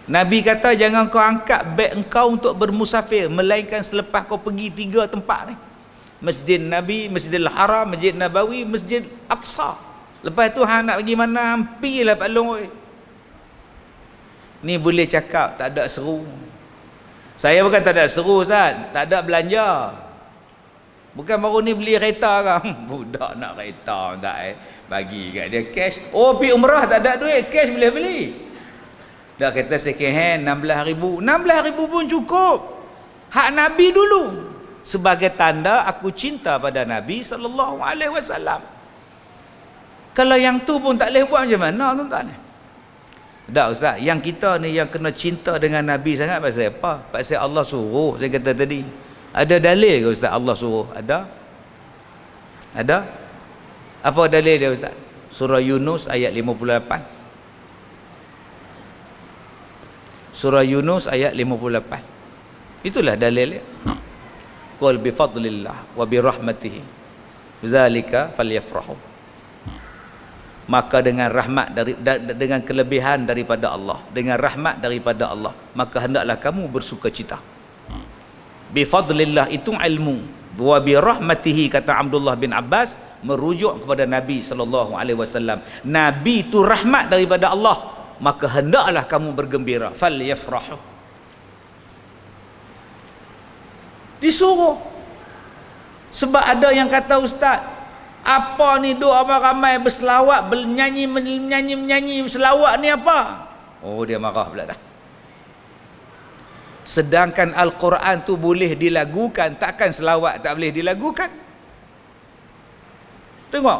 Nabi kata jangan kau angkat beg engkau untuk bermusafir, melainkan selepas kau pergi 3 tempat ni. Masjid Nabi, Masjidil Haram, Masjid Nabawi, Masjid Aqsa. Lepas tu hang nak pergi mana? Pergilah Pak Long. Ni boleh cakap tak ada seru. Saya bukan tak ada seru, Ustaz, tak ada belanja. Bukan baru ni beli kereta kan. Budak nak kereta tak bagi kat dia cash. Oh, pergi umrah tak ada duit, cash boleh beli. Dah kereta second hand 16,000. 16,000 pun cukup. Hak Nabi dulu. Sebagai tanda aku cinta pada Nabi SAW. Kalau yang tu pun tak boleh buat macam mana, tuan-tuan? Tak, Ustaz, yang kita ni yang kena cinta dengan Nabi sangat pasal apa? Pasal Allah suruh, saya kata tadi. Ada dalil ke, Ustaz, Allah suruh? Ada? Ada? Apa dalil dia, Ustaz? Surah Yunus ayat 58. Surah Yunus ayat 58. Itulah dalil dia. Qul bi fadlillah wa bi rahmatihi bidzalika falyafrahu. maka dengan rahmat dengan kelebihan daripada Allah, dengan rahmat daripada Allah, maka hendaklah kamu bersukacita. Bi fadlillah itu ilmu, wa bi rahmatihi, kata Abdullah bin Abbas, merujuk kepada Nabi sallallahu alaihi wasallam. Nabi itu rahmat daripada Allah, maka hendaklah kamu bergembira. Falyafrahu. Disuruh. Sebab ada yang kata, ustaz, apa ni doa ramai berselawat, menyanyi selawat ni apa? Oh, dia marah pula dah. Sedangkan Al-Quran tu boleh dilagukan, takkan selawat tak boleh dilagukan? Tengok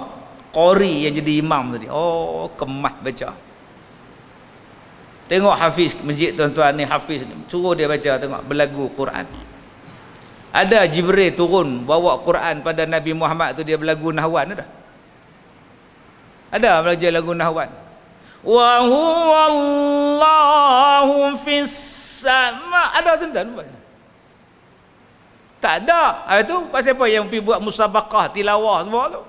qori yang jadi imam tadi, oh kemah baca. Tengok hafiz masjid tuan-tuan ni, hafiz ni, suruh dia baca, tengok berlagu Quran. Ada Jibril turun bawa Quran pada Nabi Muhammad tu, dia berlagu nahwan ada? Ada belajar lagu nahwan. Wa huwallahu fis sama, ada tuan-tuan? Tak ada. Itu pasal apa yang pergi buat musabaqah tilawah semua tu?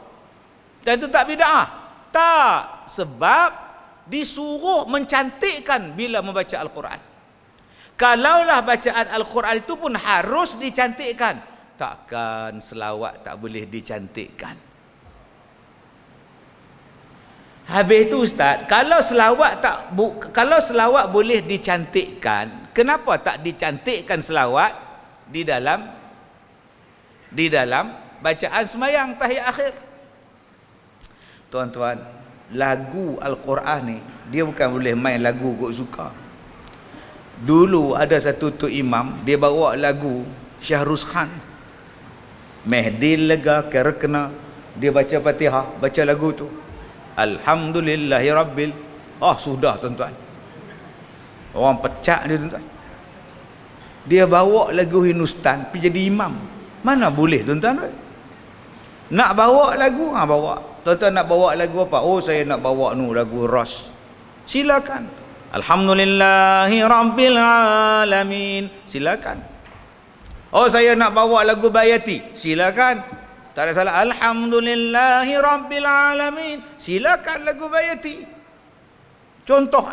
Dan itu tak bid'ah? Tak, sebab disuruh mencantikkan bila membaca Al-Quran. Kalaulah bacaan Al-Quran itu pun harus dicantikkan, takkan selawat tak boleh dicantikkan. Habis itu ustaz, kalau selawat boleh dicantikkan, kenapa tak dicantikkan selawat di dalam bacaan sembahyang tahiyat akhir? Tuan-tuan, lagu Al-Quran ni dia bukan boleh main lagu kok suka. Dulu ada satu tok imam, dia bawa lagu Syahrus Khan, Mehdi lega kerekna, dia baca Fatihah, baca lagu tu Alhamdulillahi Rabbil. Sudah tuan-tuan, orang pecah dia tuan-tuan. Dia bawa lagu Hindustan pergi jadi imam. Mana boleh tuan-tuan? Nak bawa lagu, bawa. Tuan-tuan nak bawa lagu apa? Oh, saya nak bawa lagu Ras. Silakan. Alhamdulillahi Rabbil Alamin. Silakan. Oh, saya nak bawa lagu Bayati. Silakan. Tak ada salah. Alhamdulillahi Rabbil Alamin. Silakan lagu Bayati. Contoh.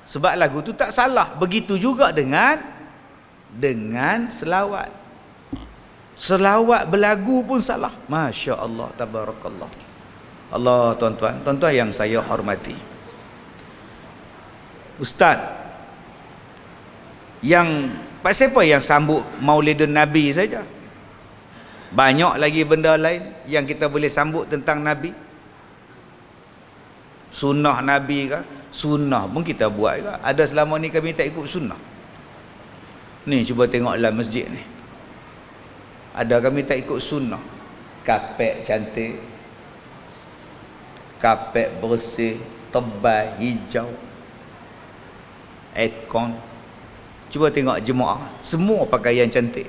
Sebab lagu tu tak salah. Begitu juga dengan selawat. Selawat berlagu pun salah. Masya Allah, tabarakallah. Allah, tuan-tuan yang saya hormati, ustaz, yang pasal apa yang sambut Maulidun Nabi saja? Banyak lagi benda lain yang kita boleh sambut tentang Nabi. Sunnah Nabi ke? Sunnah pun kita buat ke? Ada selama ni kami tak ikut sunnah. Ni cuba tengoklah masjid ni. Ada kami tak ikut sunnah. Kapek cantik, kapek bersih, tebal, hijau, aircon. Cuba tengok jemaah, semua pakaian cantik.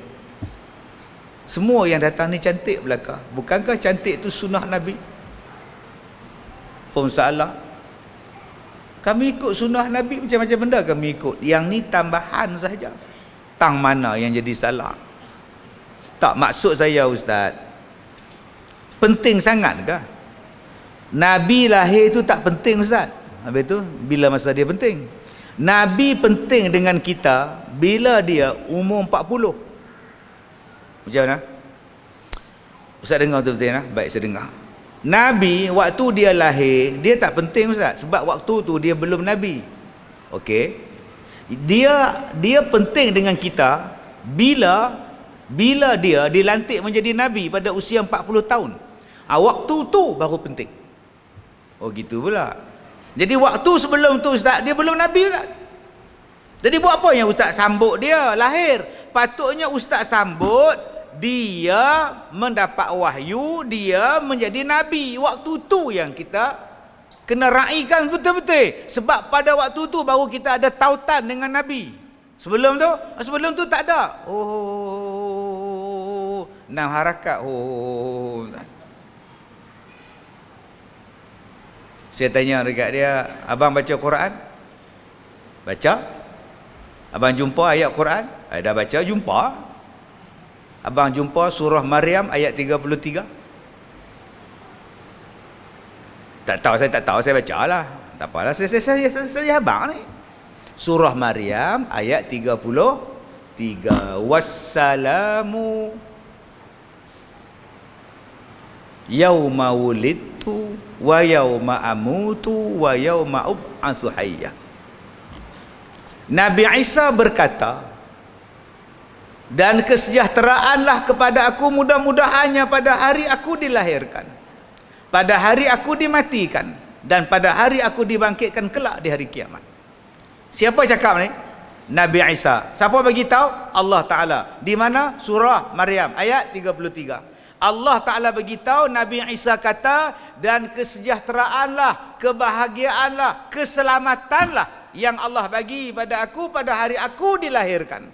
Semua yang datang ni cantik belaka. Bukankah cantik tu sunnah Nabi? Pun salah. Kami ikut sunnah Nabi, macam-macam benda kami ikut. Yang ni tambahan sahaja. Tang mana yang jadi salah? Tak, maksud saya ustaz, penting sangat ke? Nabi lahir tu tak penting ustaz. Habis tu bila masa dia penting? Nabi penting dengan kita bila dia umur 40. Macam mana? Ustaz dengar tu betul tak? Baik, saya dengar. Nabi waktu dia lahir, dia tak penting ustaz, sebab waktu tu dia belum Nabi. Okey. Dia penting dengan kita bila dia dilantik menjadi Nabi pada usia 40 tahun. Waktu tu baru penting. Oh gitu pula. Jadi waktu sebelum tu ustaz, dia belum Nabi ustaz. Jadi buat apa yang ustaz sambut dia lahir? Patutnya ustaz sambut dia mendapat wahyu, dia menjadi Nabi. Waktu tu yang kita kena raikan betul-betul. Sebab pada waktu tu baru kita ada tautan dengan Nabi. Sebelum tu tak ada. Oh, 6 harakat. Oh. Saya tanya dekat dia, abang baca Quran? Baca? Abang jumpa ayat Quran? Dah baca, jumpa. Abang jumpa surah Maryam ayat 33? Tak tahu, saya tak tahu, saya baca lah. Tak apalah, saya abang ni. Surah Maryam ayat 33. Wassalamu yauma wulidtu wa yauma amutu wa yauma ub'atsu hayya. Nabi Isa berkata, dan kesejahteraanlah kepada aku mudah-mudahannya pada hari aku dilahirkan, pada hari aku dimatikan, dan pada hari aku dibangkitkan kelak di hari kiamat. Siapa cakap ni? Nabi Isa. Siapa bagi tahu? Allah Taala. Di mana? Surah Maryam ayat 33. Allah Ta'ala beritahu, Nabi Isa kata, dan kesejahteraanlah, kebahagiaanlah, keselamatanlah yang Allah bagi pada aku pada hari aku dilahirkan.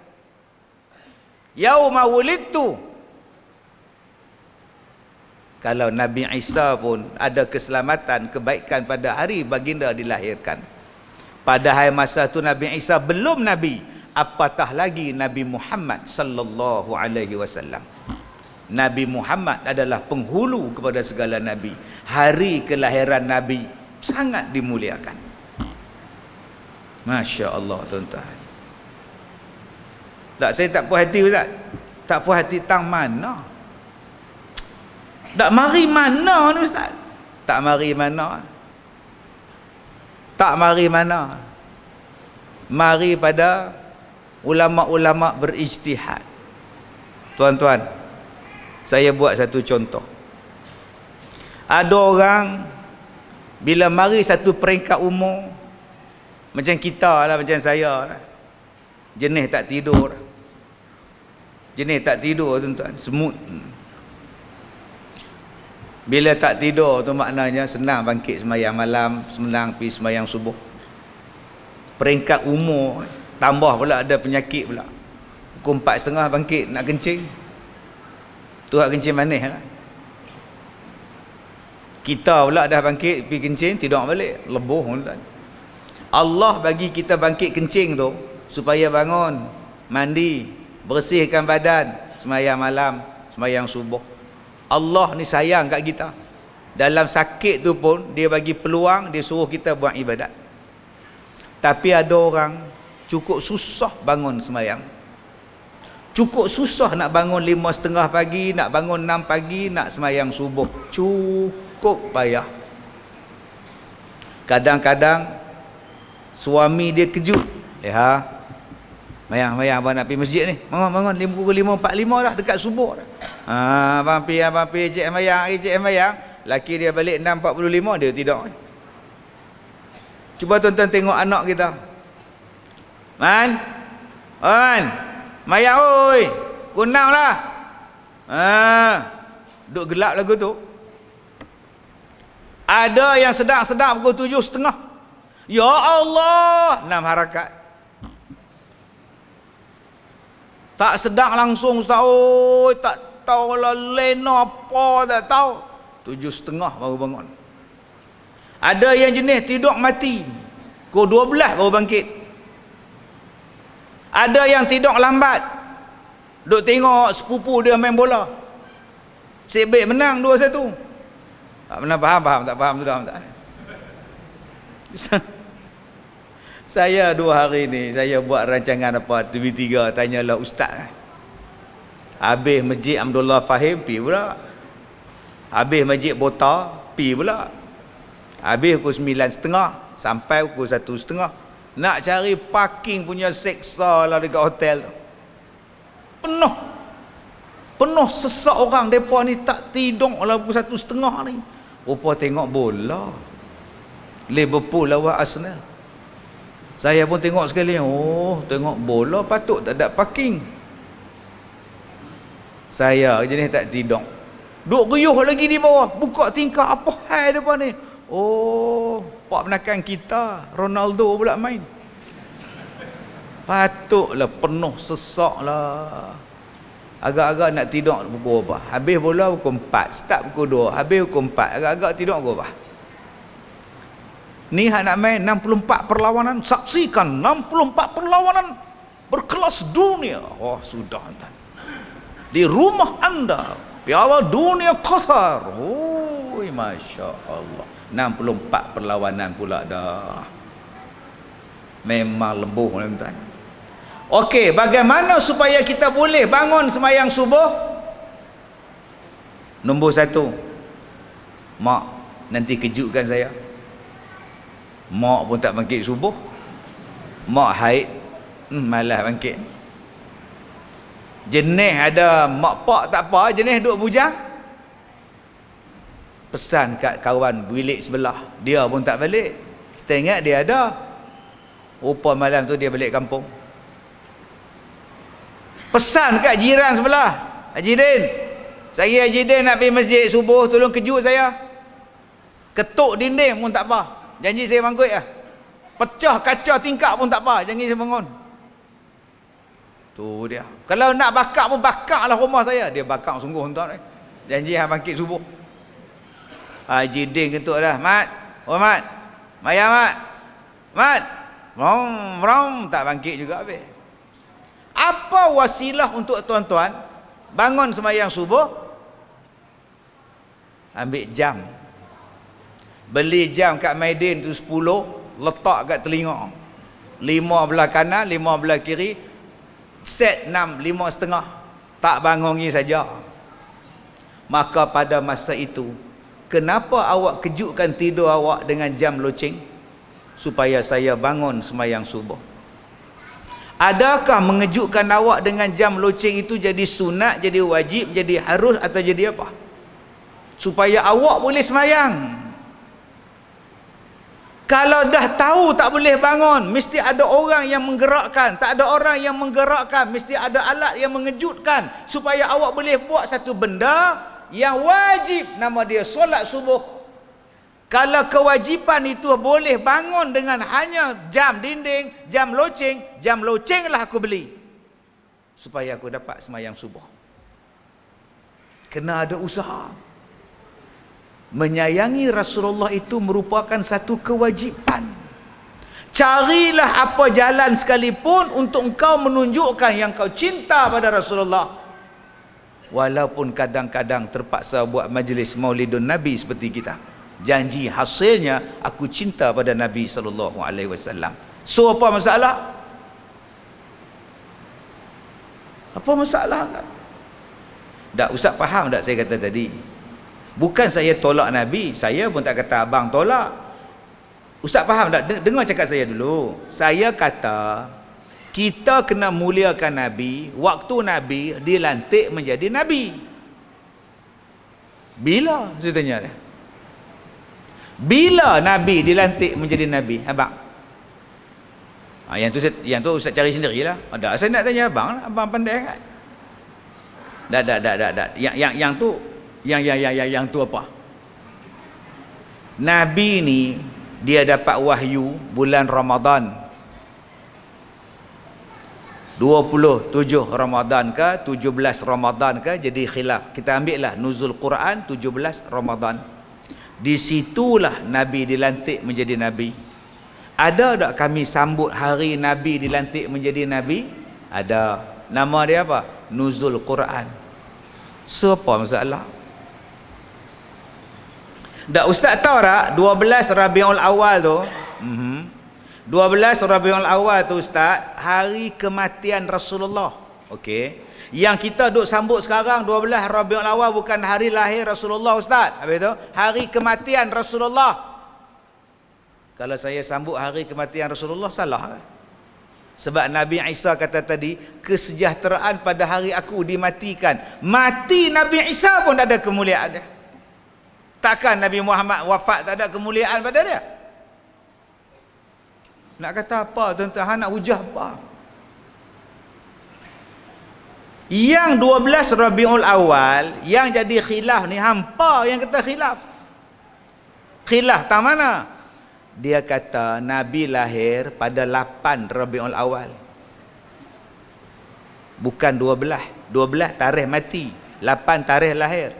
Yauma wulidtu. Kalau Nabi Isa pun ada keselamatan, kebaikan pada hari baginda dilahirkan. Pada hari masa itu Nabi Isa belum Nabi, apatah lagi Nabi Muhammad sallallahu alaihi wasallam. Nabi Muhammad adalah penghulu kepada segala Nabi. Hari kelahiran Nabi sangat dimuliakan. Masya Allah tuan-tuan. Tak, saya tak puas hati Ustaz. Tak puas hati tang mana? Tak mari mana ni Ustaz? Tak mari mana? Tak mari mana? Mari pada ulama-ulama berijtihad. Tuan-tuan, saya buat satu contoh. Ada orang bila mari satu peringkat umur, macam kita lah, macam saya lah, jenis tak tidur. Jenis tak tidur tuan-tuan, semut. Bila tak tidur tu maknanya senang bangkit sembahyang malam, senang pergi sembahyang subuh. Peringkat umur, tambah pula ada penyakit pula. Pukul 4:30 bangkit nak kencing. Tu hak kencing manis lah. Kita pula dah bangkit pergi kencing, tidur balik, lebuh tuan. Allah bagi kita bangkit kencing tu supaya bangun, mandi, bersihkan badan, sembahyang malam, sembahyang subuh. Allah ni sayang kat kita. Dalam sakit tu pun dia bagi peluang, dia suruh kita buat ibadat. Tapi ada orang cukup susah bangun sembahyang. Cukup susah nak bangun 5:30 pagi, nak bangun 6 pagi, nak sembahyang subuh. Cukup payah. Kadang-kadang suami dia kejut. Mayang abang nak pergi masjid ni. Bangun pukul 5:45 dah, dekat subuh dah. Abang pergi cik mayang. Laki dia balik 6:45 dia tidur. Cuba tuan-tuan tengok anak kita. Man. Mayang oi. Kunam lah. Duk gelap lagu tu. Ada yang sedang pukul 7:30. Ya Allah, 6 harakat. Tak sedang langsung Ustaz. Oi, tak tahu lah lena apa, tak tahu. 7:30 baru bangun. Ada yang jenis tidur mati, pukul 12 baru bangkit. Ada yang tidur lambat, duk tengok sepupu dia main bola, Sibik menang 2-1. Tak pernah faham, tak faham sudah tak. Saya 2 hari ni saya buat rancangan apa TV3, tanyalah ustaz. Habis Masjid Abdullah Fahim pi pula. Habis Masjid Bota pi pula. Habis pukul 9:30 sampai pukul 1:30. Nak cari parking punya seksa lah dekat hotel tu. Penuh sesak orang. Depa ni tak tidur lah pukul 1:30 ni. Rupa tengok bola. Liverpool lawan Arsenal. Saya pun tengok sekali. Oh, tengok bola patut tak ada parking. Saya jenis tak tidur. Duk riuh lagi di bawah. Buka tingkap, apa hal depan ni? Oh, pak penakan kita, Ronaldo pula main. Patutlah penuh sesak lah. Agak-agak nak tidur pukul apa? Habis bola pukul 4, start pukul 2, habis pukul 4. Agak-agak tidur pukul apa? Ni hak nak main 64 perlawanan. Saksikan 64 perlawanan berkelas dunia. Oh, sudah tuan. Di rumah anda, Piala Dunia Qatar. Oh, Masya Allah. 64 perlawanan pula dah. Memang lebuh tuan-tuan. Okey, bagaimana supaya kita boleh bangun sembahyang subuh? Nombor 1, mak nanti kejutkan saya. Mak pun tak bangkit subuh. Mak haid, malas bangkit. Jenis ada mak pak tak apa, jenis duduk bujang. Pesan kat kawan bilik sebelah, dia pun tak balik. Kita ingat dia ada. Rupa malam tu dia balik kampung. Pesan kat jiran sebelah, Haji Din, saya Haji Din nak pergi masjid subuh, tolong kejut saya. Ketuk dinding pun tak apa, janji saya bangkit lah. Pecah kaca tingkap pun tak apa, janji saya bangun. Tu dia. Kalau nak bakar pun bakarlah rumah saya. Dia bakar sungguh tuan. Janji hang bangkit subuh. Haji Din ketuk dah. Mat. Oh Mat. Maya Mat. Mat. Rom tak bangkit juga habis. Apa wasilah untuk tuan-tuan bangun sembahyang subuh? Ambil jam. Beli jam kat Maidin tu 10, letak kat telinga. 5 belah kanan, 5 belah kiri. Set 6, 5.30. Tak bangun ni saja. Maka pada masa itu, kenapa awak kejutkan tidur awak dengan jam loceng? Supaya saya bangun sembahyang subuh. Adakah mengejutkan awak dengan jam loceng itu jadi sunat, jadi wajib, jadi harus atau jadi apa? Supaya awak boleh sembahyang. Kalau dah tahu tak boleh bangun, mesti ada orang yang menggerakkan. Tak ada orang yang menggerakkan, mesti ada alat yang mengejutkan supaya awak boleh buat satu benda yang wajib, nama dia solat subuh. Kalau kewajipan itu boleh bangun dengan hanya jam dinding, jam loceng lah aku beli supaya aku dapat sembahyang subuh. Kena ada usaha. Menyayangi Rasulullah itu merupakan satu kewajipan. Carilah apa jalan sekalipun untuk engkau menunjukkan yang kau cinta pada Rasulullah. Walaupun kadang-kadang terpaksa buat majlis maulidun Nabi seperti kita. Janji hasilnya aku cinta pada Nabi SAW. So apa masalah? Apa masalah? Tak Ustaz faham tak saya kata tadi? Bukan saya tolak Nabi, saya pun tak kata abang tolak. Ustaz faham tak? Dengar cakap saya dulu. Saya kata kita kena muliakan Nabi waktu Nabi dilantik menjadi Nabi. Bila? Saya tanya dia. Bila Nabi dilantik menjadi Nabi? Abang? Yang tu Ustaz cari sendirilah. Ada saya nak tanya abang, abang pandai kan? Tak. Yang tu apa? Nabi ni dia dapat wahyu bulan Ramadan. 27 Ramadan ke 17 Ramadan ke, jadi khilaf. Kita ambil lah nuzul Quran 17 Ramadan. Di situlah Nabi dilantik menjadi Nabi. Ada tak kami sambut hari Nabi dilantik menjadi Nabi? Ada. Nama dia apa? Nuzul Quran. So apa masalah? Tak Ustaz tahu tak 12 Rabiul Awal tu 12 Rabiul Awal tu Ustaz, hari kematian Rasulullah. Okey. Yang kita duk sambut sekarang 12 Rabiul Awal bukan hari lahir Rasulullah Ustaz. Habis tu hari kematian Rasulullah. Kalau saya sambut hari kematian Rasulullah salah kan? Sebab Nabi Isa kata tadi, kesejahteraan pada hari aku dimatikan. Mati Nabi Isa pun tak ada kemuliaan dia. Takkan Nabi Muhammad wafat tak ada kemuliaan pada dia? Nak kata apa tuan-tuan? Nak hujah apa? Yang 12 Rabiul Awal yang jadi khilaf ni hampa yang kata khilaf. Khilaf tak mana? Dia kata Nabi lahir pada 8 Rabiul Awal. Bukan 12. 12 tarikh mati, 8 tarikh lahir.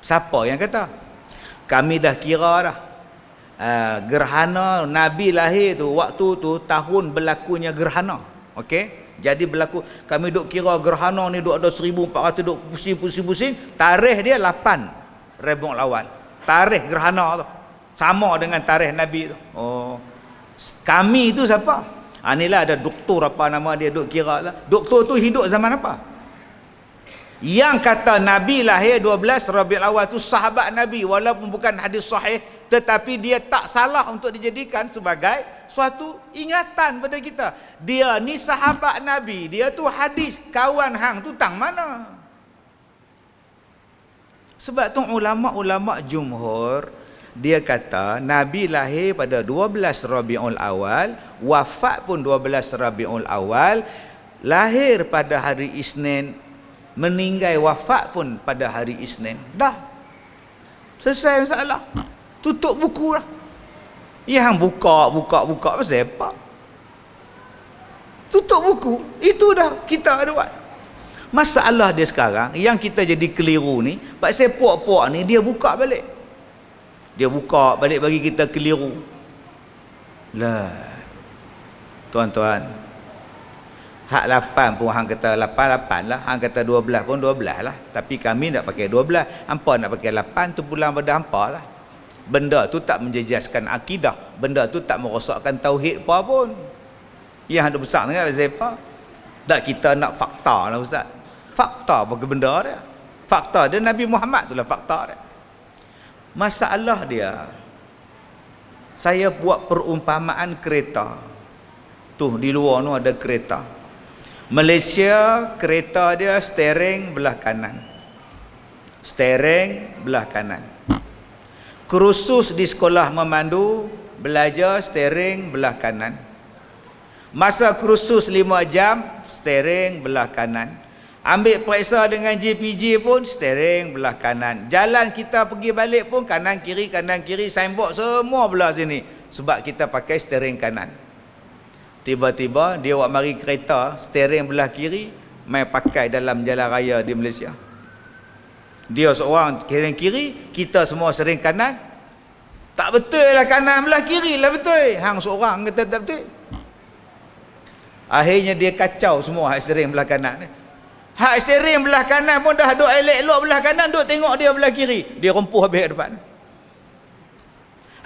Siapa yang kata? Kami dah kira dah. Gerhana Nabi lahir tu, waktu tu tahun berlakunya gerhana. Okey? Jadi berlaku, kami duk kira gerhana ni duk ada 1400 duk pusing-pusing. Tarikh dia 8 Rabiul Awal. Tarikh gerhana tu sama dengan tarikh Nabi tu. Oh, kami tu siapa? Inilah ada doktor apa nama dia duk kira lah. Doktor tu hidup zaman apa? Yang kata Nabi lahir 12 Rabiul Awal tu sahabat Nabi, walaupun bukan hadis sahih, tetapi dia tak salah untuk dijadikan sebagai suatu ingatan pada kita. Dia ni sahabat Nabi, dia tu hadis, kawan hang tu tang mana? Sebab tu ulama-ulama jumhur dia kata Nabi lahir pada 12 Rabiul Awal, wafat pun 12 Rabiul Awal, lahir pada hari Isnin, meninggal wafat pun pada hari Isnin. Dah selesai masalah. Tutup buku lah. Yang buka pasal apa? Tutup buku. Itu dah kita ada buat. Masalah dia sekarang yang kita jadi keliru ni, pasal puak-puak ni dia buka balik. Dia buka balik bagi kita keliru. Lah. Tuan-tuan, hak 8 pun hang kata 8 lah, hang kata 12 pun 12 lah. Tapi kami nak pakai 12, hampa nak pakai 8 tu pulang pada hampa lah. Benda tu tak menjejaskan akidah, benda tu tak merosakkan tauhid apa pun. Yang ada besar sangat pasal apa? Tak, kita nak fakta lah ustaz. Fakta apa benda dia? Fakta dia Nabi Muhammad tu lah fakta dia. Masalah dia, saya buat perumpamaan kereta. Tu di luar tu ada kereta. Malaysia, kereta dia steering belah kanan. Steering belah kanan. Kursus di sekolah memandu, belajar steering belah kanan. Masa kursus 5 jam, steering belah kanan. Ambil periksa dengan JPJ pun steering belah kanan. Jalan kita pergi balik pun kanan kiri, signboard semua belah sini. Sebab kita pakai steering kanan. Tiba-tiba dia buat mari kereta steering belah kiri, mai pakai dalam jalan raya di Malaysia. Dia seorang steering kiri, kita semua steering kanan. Tak betul lah, kanan belah kiri lah betul. Hang seorang kata tak betul. Akhirnya dia kacau semua hak steering belah kanan ni. Hak steering belah kanan pun dah duk elok-elok belah kanan, duk tengok dia belah kiri. Dia rempuh habis kat depan.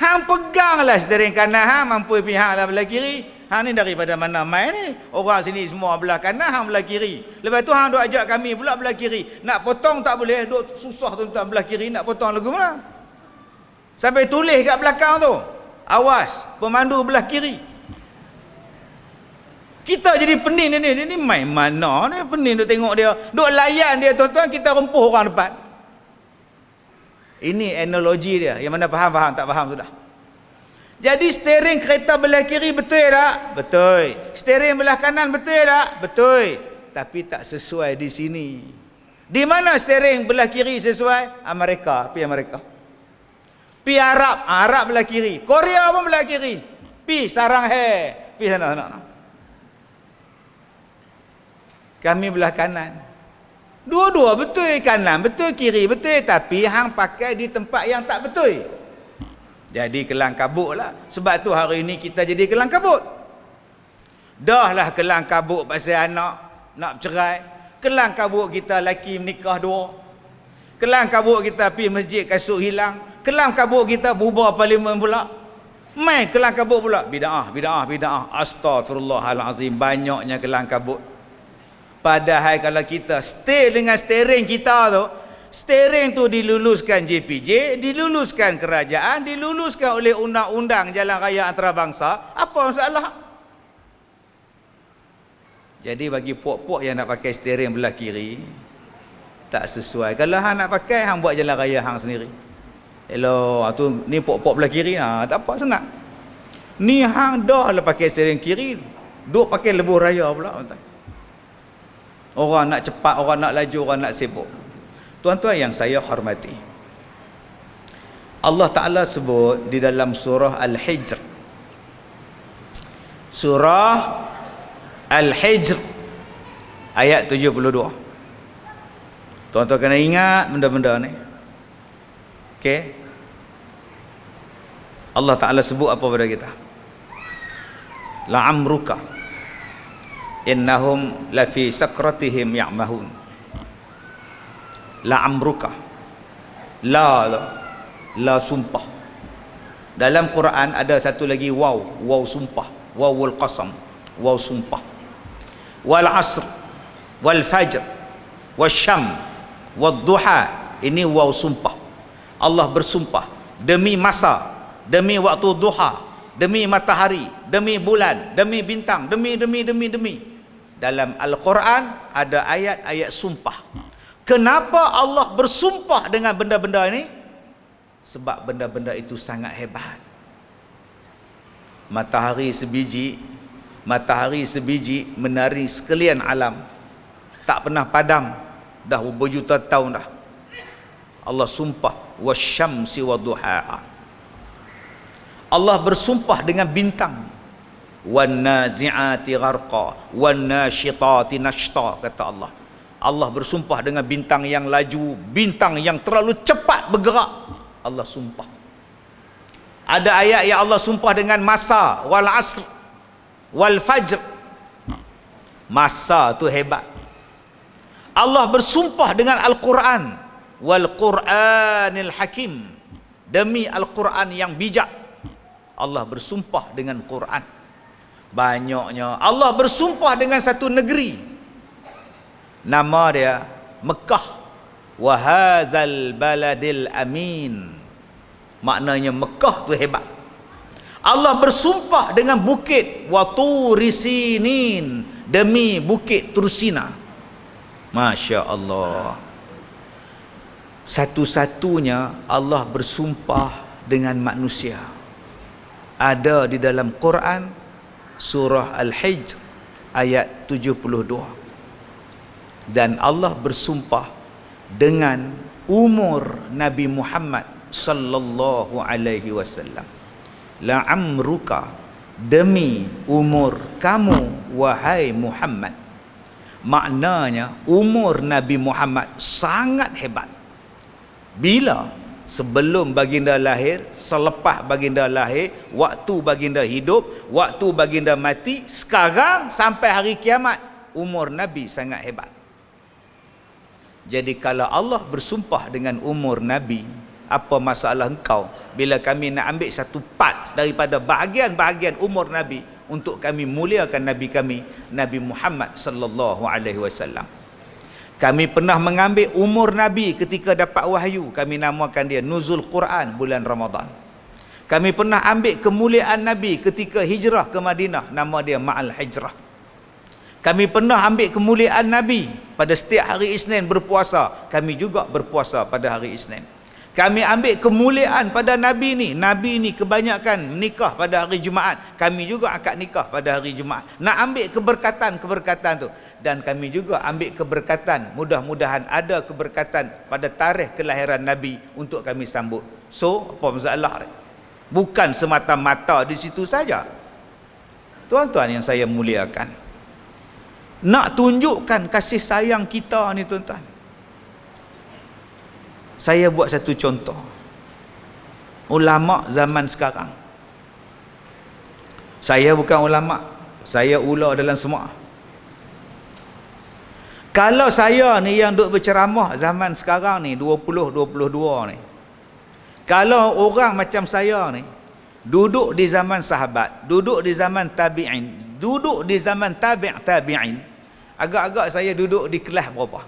Hang peganglah steering kanan, hang mampu pihak lah belah kiri. Hang ni daripada mana main ni? Orang sini semua belah kanan, hang belah kiri. Lepas tu hang duk ajak kami pula belah kiri. Nak potong tak boleh, duk susah tuan-tuan belah kiri, nak potong lagu mana? Sampai tulis kat belakang tu, awas pemandu belah kiri. Kita jadi pening ni main mana ni, pening duk tengok dia, duk layan dia tuan-tuan, kita rempuh orang depan. Ini analogi dia, yang mana faham tak faham sudah. Jadi steering kereta belah kiri betul tak? Betul. Steering belah kanan betul tak? Betul. Tapi tak sesuai di sini. Di mana steering belah kiri sesuai? Amerika, pi Amerika. Pi Arab, Arab belah kiri. Korea pun belah kiri. Pi sarang pi sana. Kami belah kanan. Dua-dua betul, kanan betul, kiri betul, tapi hang pakai di tempat yang tak betul. Jadi kelang kabut lah. Sebab tu hari ni kita jadi kelang kabut. Dah lah kelang kabut pasal anak nak cerai. Kelang kabut kita laki menikah 2. Kelang kabut kita pergi masjid kasut hilang. Kelang kabut kita bubar parlimen pula. Mai kelang kabut pula. Bida'ah. Astagfirullahalazim. Banyaknya kelang kabut. Padahal kalau kita stay dengan steering kita tu, steering tu diluluskan JPJ, diluluskan kerajaan, diluluskan oleh undang-undang jalan raya antarabangsa, apa masalah? Jadi bagi puak-puak yang nak pakai steering belah kiri, tak sesuai. Kalau hang nak pakai, hang buat jalan raya hang sendiri. Hello, tu ni puak-puak belah kiri, tak apa, senang. Ni hang dah lah pakai steering kiri, duk pakai lebuh raya pula. Orang nak cepat, orang nak laju, orang nak sibuk. Tuan-tuan yang saya hormati, Allah Ta'ala sebut di dalam surah Al-Hijr. Surah Al-Hijr ayat 72. Tuan-tuan kena ingat benda-benda ni. Okey. Allah Ta'ala sebut apa pada kita? La'amruka innahum lafi sakratihim ya'mahun. La'amruka, la La sumpah. Dalam Quran ada satu lagi waw, waw sumpah, wawul qasam, waw sumpah. Wal asr, wal fajr, wasyam, wad duha. Ini waw sumpah. Allah bersumpah demi masa, demi waktu duha, demi matahari, demi bulan, demi bintang, demi. Dalam Al-Quran ada ayat-ayat sumpah. Kenapa Allah bersumpah dengan benda-benda ini? Sebab benda-benda itu sangat hebat. Matahari sebiji menari sekalian alam, tak pernah padam, dah berjuta tahun dah. Allah sumpah wasyamsi waduhaha. Allah bersumpah dengan bintang, wan nazi'ati gharqa wan nasyitati nashta, kata Allah. Allah bersumpah dengan bintang yang laju, bintang yang terlalu cepat bergerak. Allah sumpah. Ada ayat yang Allah sumpah dengan masa, wal asr wal fajr. Masa tu hebat. Allah bersumpah dengan Al-Quran, wal Qur'anil Hakim, demi Al-Quran yang bijak. Allah bersumpah dengan Quran. Banyaknya Allah bersumpah dengan satu negeri, nama dia Mekah. Wa hadzal baladil amin, maknanya Mekah tu hebat. Allah bersumpah dengan bukit, wa turi sinin, demi bukit Tursina. Masya Allah. Satu-satunya Allah bersumpah dengan manusia. Ada di dalam Quran surah Al-Hijr ayat 72. Dan Allah bersumpah dengan umur Nabi Muhammad sallallahu alaihi wasallam. La amruka, demi umur kamu wahai Muhammad. Maknanya umur Nabi Muhammad sangat hebat. Bila? Sebelum baginda lahir, selepas baginda lahir, waktu baginda hidup, waktu baginda mati, sekarang sampai hari kiamat, umur Nabi sangat hebat. Jadi kalau Allah bersumpah dengan umur Nabi, apa masalah engkau bila kami nak ambil satu part daripada bahagian-bahagian umur Nabi untuk kami muliakan Nabi kami, Nabi Muhammad sallallahu alaihi wasallam. Kami pernah mengambil umur Nabi ketika dapat wahyu, kami namakan dia Nuzul Quran bulan Ramadan. Kami pernah ambil kemuliaan Nabi ketika hijrah ke Madinah, nama dia Ma'al Hijrah. Kami pernah ambil kemuliaan Nabi pada setiap hari Isnin berpuasa, kami juga berpuasa pada hari Isnin. Kami ambil kemuliaan pada Nabi ni kebanyakan nikah pada hari Jumaat, kami juga akad nikah pada hari Jumaat. Nak ambil keberkatan tu. Dan kami juga ambil keberkatan, mudah-mudahan ada keberkatan pada tarikh kelahiran Nabi untuk kami sambut. So, apa masalah? Bukan semata-mata di situ saja. Tuan-tuan yang saya muliakan, nak tunjukkan kasih sayang kita ni tuan-tuan, saya buat satu contoh. Ulama zaman sekarang, saya bukan ulama, saya ula dalam semua. Kalau saya ni yang duk berceramah zaman sekarang ni 2022 ni, kalau orang macam saya ni duduk di zaman sahabat, duduk di zaman tabi'in, duduk di zaman tabi'in, agak-agak saya duduk di kelas berapa?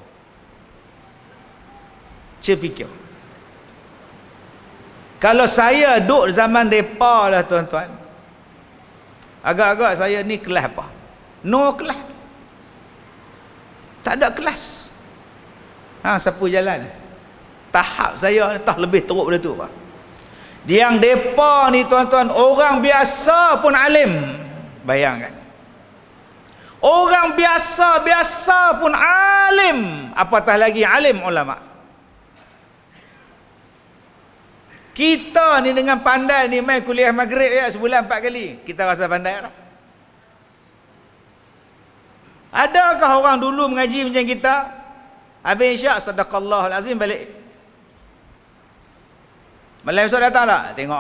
Cik fikir. Kalau saya duduk zaman depa lah tuan-tuan, agak-agak saya ni kelas apa? No kelas. Tak ada kelas. Siapa jalan? Tahap saya tak lebih teruk dari tu, Pak. Yang depa ni tuan-tuan, orang biasa pun alim. Bayangkan. Orang biasa pun alim, apatah lagi alim ulama. Kita ni dengan pandai ni main kuliah maghrib ya, sebulan 4 kali. Kita rasa pandai lah. Adakah orang dulu mengaji macam kita? Habis isyak, sadaqallahul azim, balik. Malam esok datang tak? Tengok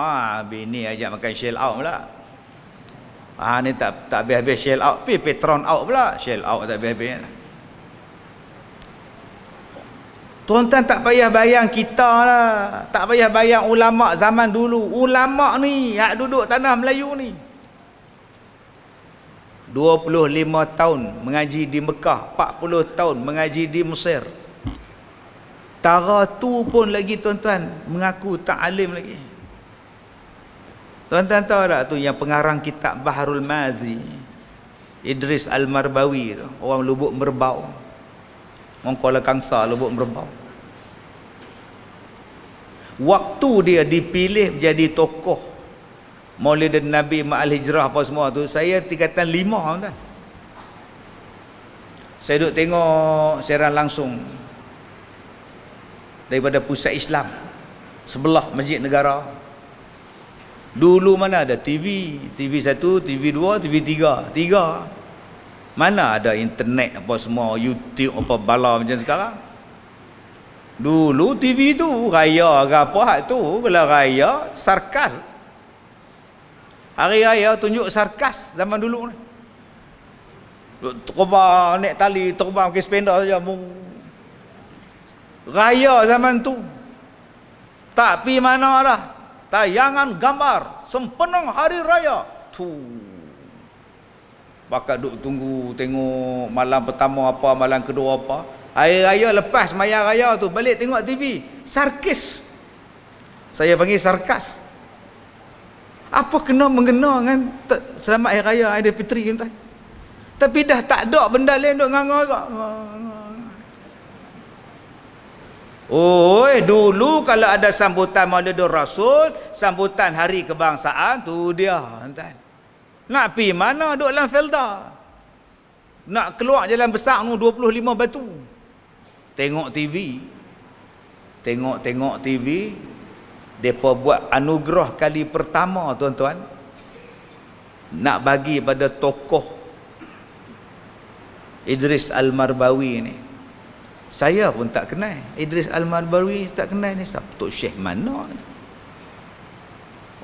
bini ajak makan shell out pula. Ni tak habis-habis shell out, Petron out pula. Shell out tak habis-habis. Tuan-tuan tak payah bayang kita lah. Tak payah bayang ulama' zaman dulu. Ulama' ni, hak duduk tanah Melayu ni. 25 tahun mengaji di Mekah. 40 tahun mengaji di Mesir. Tara tu pun lagi tuan-tuan mengaku tak alim lagi. Tuan-tuan tahu tak tu yang pengarang kitab Baharul Mazi, Idris Al-Marbawi tu. Orang Lubuk Merbau. Orang Kuala Kangsar, Lubuk Merbau. Waktu dia dipilih jadi tokoh Maulid Nabi Ma'al Hijrah apa semua tu, saya tingkatan 5 kan. Saya duduk tengok siaran langsung daripada pusat Islam sebelah Masjid Negara. Dulu mana ada TV, TV1, TV2, TV3. Mana ada internet apa semua, YouTube apa bala macam sekarang. Dulu TV tu raya ke apa hak tu, kalau raya sarkas. Hari raya tunjuk sarkas zaman dulu ni. Terbang naik tali, terbang pakai sepeda saja. Raya zaman tu. Tak pi mana dah. Tayangan gambar sempenang hari raya. Tu. Bakal duk tunggu tengok malam pertama apa, malam kedua apa. Hari raya lepas maya raya tu balik tengok TV. Sarkis. Saya panggil sarkas. Apa kena mengena dengan selamat hari raya Aidilfitri kan? Tapi dah tak ada benda lain duk nganga. Oi, dulu kalau ada sambutan Maulidur Rasul, sambutan hari kebangsaan tu dia, tuan. Nak pi mana duk dalam Felda? Nak keluar jalan besar tu 25 batu. Tengok TV. Tengok TV. Depa buat anugerah kali pertama tuan-tuan. Nak bagi pada tokoh Idris Al-Marbawi ni. Saya pun tak kenal Idris Al-Marbawi, tak kenal ni siapa, Tok Syekh mana ni.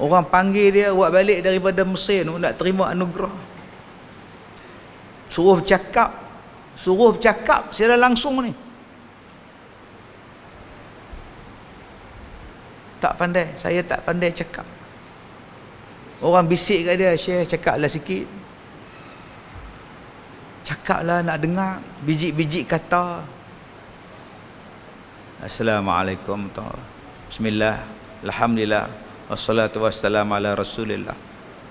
Orang panggil dia buat balik daripada Mesir tu nak terima anugerah. Suruh bercakap secara langsung ni. Tak pandai, saya tak pandai cakap. Orang bisik kat dia, Syekh cakaplah sikit. Cakaplah nak dengar biji-biji kata. Assalamualaikum Bismillah, alhamdulillah, wassalatu wassalamu ala rasulillah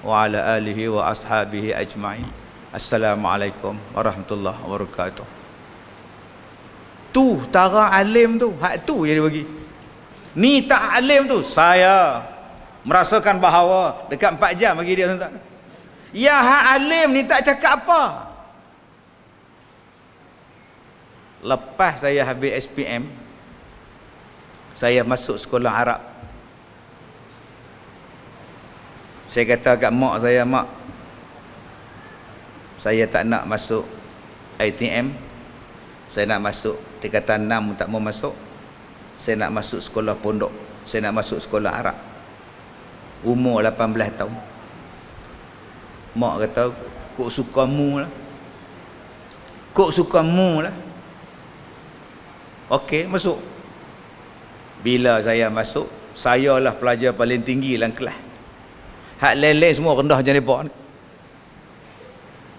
wa ala alihi wa ashabihi ajma'in. Assalamualaikum warahmatullahi wabarakatuh. Tu tara alim tu, hak tu yang dia bagi. Ni tak alim tu, saya merasakan bahawa dekat 4 jam bagi dia tuan-tuan. Ya hak alim ni tak cakap apa. Lepas saya habis SPM, saya masuk sekolah Arab. Saya kata kat mak saya, mak, saya tak nak masuk ITM, saya nak masuk tingkatan 6 tak mau masuk. Saya nak masuk sekolah pondok, saya nak masuk sekolah Arab. Umur 18 tahun. Mak kata, kok sukamu lah. Kok sukamu lah. Okey, masuk. Bila saya masuk, saya lah pelajar paling tinggi dalam kelas. Hak lain-lain semua rendah macam mereka ni.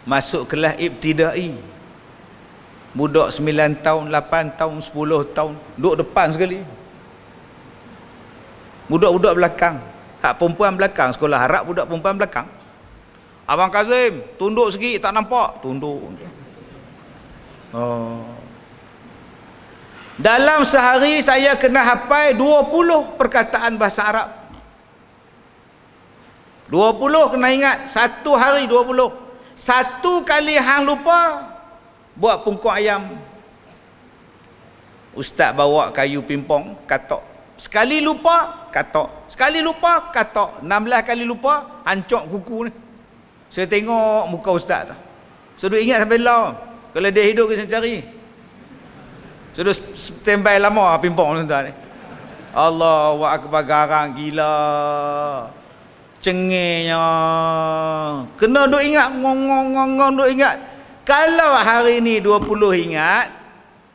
Masuk kelas ibtidai. Budak 9 tahun, 8 tahun, 10 tahun. Duduk depan sekali. Budak-budak belakang. Hak perempuan belakang. Sekolah Arab, budak perempuan belakang. Abang Kazim, tunduk sikit, tak nampak. Tunduk. Oh. Dalam sehari saya kena hafal 20 perkataan bahasa Arab. 20 kena ingat. Satu hari 20. Satu kali hang lupa, buat pungkuk ayam. Ustaz bawa kayu pimpong, katok. Sekali lupa, katok. Sekali lupa, katok. 16 kali lupa, hancur kuku ni. Saya tengok muka ustaz tu. Saya ingat sampai lah. Kalau dia hidup, saya cari. Sudah standby lama pimpong tuan-tuan ni. Allahu akbar, garang gila. Cengihnya. Kena duk ingat, ngong duk ingat. Kalau hari ni 20 ingat,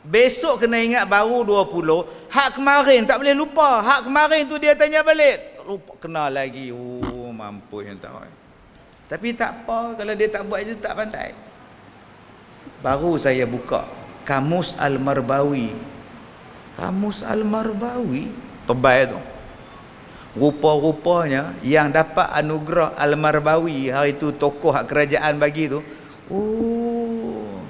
Besok kena ingat baru 20. Hak kemarin tak boleh lupa. Hak kemarin tu dia tanya balik. Lupa kena lagi. Oh, mampu yang tahu. Tapi tak apa, kalau dia tak buat itu tak pandai. Baru saya buka Kamus Al-Marbawi. Kamus Al-Marbawi tebal tu. Rupa-rupanya yang dapat anugerah Al-Marbawi hari tu, tokoh kerajaan bagi tu. Oh,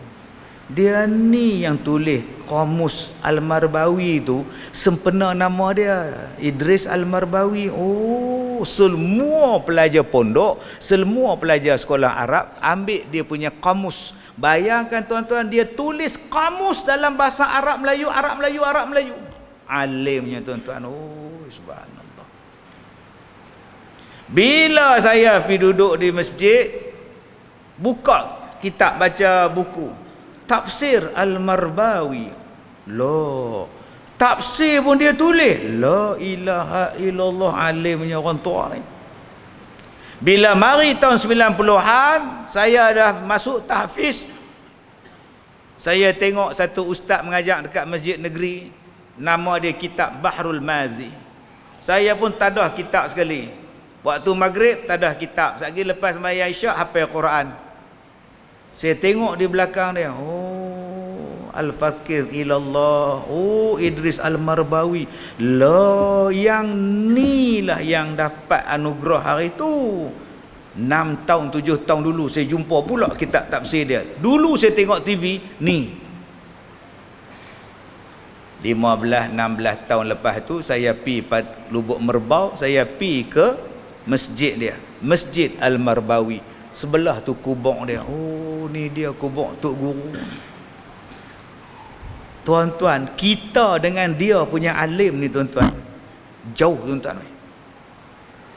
dia ni yang tulis Kamus Al-Marbawi tu, sempena nama dia Idris Al-Marbawi. Oh, semua pelajar pondok, semua pelajar sekolah Arab ambil dia punya kamus. Bayangkan tuan-tuan, dia tulis kamus dalam bahasa Arab Melayu, Arab Melayu, Arab Melayu. Alimnya tuan-tuan. Oh, subhanallah. Bila saya pergi duduk di masjid, buka kitab baca buku Tafsir Al-Marbawi. Loh, tafsir pun dia tulis. La ilaha illallah, alimnya orang tua ni. Bila mari tahun 90-an, saya dah masuk tahfiz. Saya tengok satu ustaz mengajar dekat masjid negeri, nama dia kitab Bahrul Mazi. Saya pun tadah kitab sekali. Waktu maghrib tadah kitab. Sekali lepas sembahyang Isyak hafal Quran. Saya tengok di belakang dia, oh, Al-Fakir ilallah, oh, Idris Al-Marbawi. Lah, yang ni lah yang dapat anugerah hari tu. 6 tahun, 7 tahun dulu saya jumpa pula kitab tafsir dia. Dulu saya tengok TV, ni. 15-16 tahun lepas tu saya pi pada Lubuk Merbau, saya pi ke masjid dia, Masjid Al-Marbawi. Sebelah tu kubur dia. Oh, ni dia kubur Tok Guru. Tuan-tuan, kita dengan dia punya alim ni tuan-tuan, jauh tuan-tuan.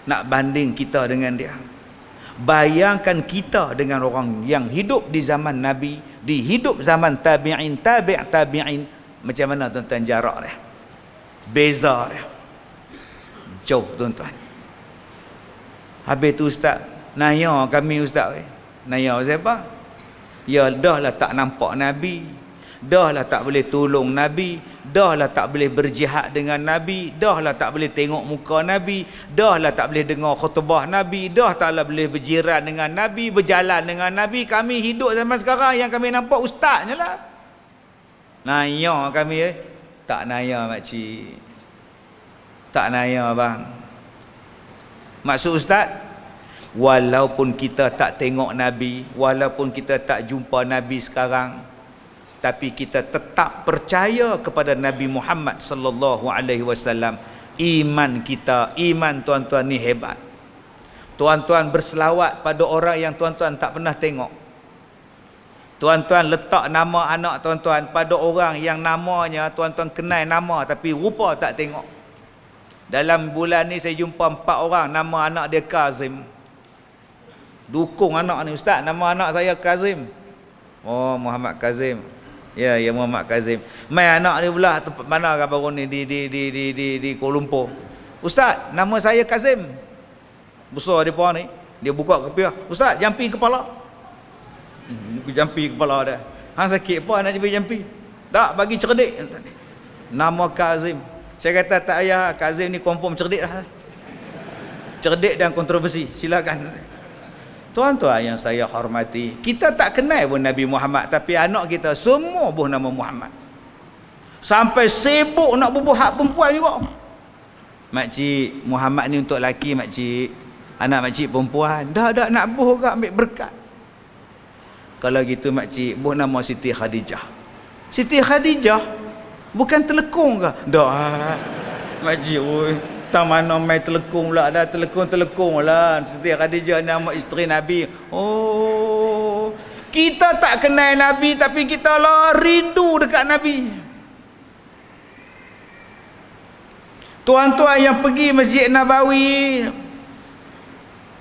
Nak banding kita dengan dia. Bayangkan kita dengan orang yang hidup di zaman Nabi, di hidup zaman tabi'in, tabi'in, macam mana tuan-tuan jarak dia, beza dia, jauh tuan-tuan. Habis tu ustaz nanya kami, ustaz nanya siapa? Ya, dah lah tak nampak Nabi, dah lah tak boleh tolong Nabi, dah lah tak boleh berjihad dengan Nabi, dah lah tak boleh tengok muka Nabi, dah lah tak boleh dengar khutbah Nabi, dah tak lah boleh berjiran dengan Nabi, berjalan dengan Nabi. Kami hidup zaman sekarang yang kami nampak ustaznya lah. Nanya kami, tak nanya makcik, tak nanya bang. Maksud ustaz, walaupun kita tak tengok Nabi, walaupun kita tak jumpa Nabi sekarang, tapi kita tetap percaya kepada Nabi Muhammad sallallahu alaihi wasallam. Iman kita, iman tuan-tuan ni hebat. Tuan-tuan berselawat pada orang yang tuan-tuan tak pernah tengok. Tuan-tuan letak nama anak tuan-tuan pada orang yang namanya tuan-tuan kenal nama tapi rupa tak tengok. Dalam bulan ni saya jumpa 4 orang nama anak dia Kazim. Dukung anak ni, ustaz, nama anak saya Kazim. Oh, Muhammad Kazim. Ya, ya, Muhammad Kazim. Mai anak dia pula tempat mana kan baru ni di Kuala Lumpur. Ustaz, nama saya Kazim. Besar depa ni, dia buka kepiah. Ustaz, jampi kepala. Jampi kepala dia. Hang sakit apa nak jampi? Tak, bagi cerdik. Nama Kazim. Saya kata tak payah, Kazim ni confirm cerdik dah. Cerdik dan kontroversi. Silakan. Tuan-tuan yang saya hormati, kita tak kenal pun Nabi Muhammad, tapi anak kita semua buh nama Muhammad. Sampai sibuk nak bubuh hak perempuan juga. Makcik, Muhammad ni untuk lelaki makcik. Anak makcik perempuan. Dah nak buh ke ambil berkat. Kalau gitu makcik, buh nama Siti Khadijah. Siti Khadijah bukan telekung ke? Dah. Makcik, oi. Tak mana main telekung pula dah, telekung lah. Siti Khadijah nama isteri Nabi. Oh, kita tak kenal Nabi tapi kita lah rindu dekat Nabi. Tuan-tuan yang pergi Masjid Nabawi,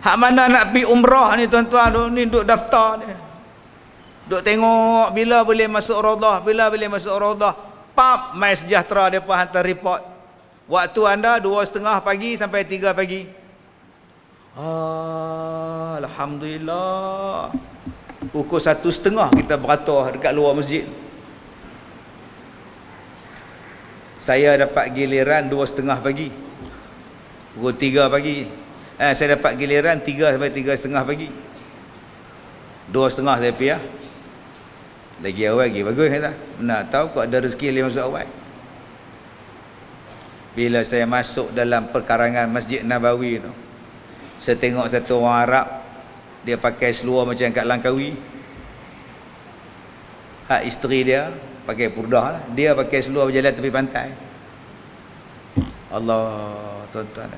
hak mana nak pergi umrah ni tuan-tuan, ni duk daftar ni. Duk tengok bila boleh masuk Raudah, bila boleh masuk Raudah. Pap, Mai Sejahtera depa hantar report. Waktu anda 2:30 pagi sampai 3 pagi. Alhamdulillah. Pukul 1:30 kita beratur dekat luar masjid. Saya dapat giliran 2:30 pagi. Pukul 3 pagi. Saya dapat giliran 3 sampai 3:30 pagi. 2:30 saya pergi. Lagi awal lagi bagus kata. Nak tahu kok ada rezeki dia masuk awal. Bila saya masuk dalam perkarangan Masjid Nabawi tu, saya tengok satu orang Arab, dia pakai seluar macam kat Langkawi. Hak isteri dia pakai purdah lah. Dia pakai seluar berjalan tepi pantai. Allah, tuan-tuan.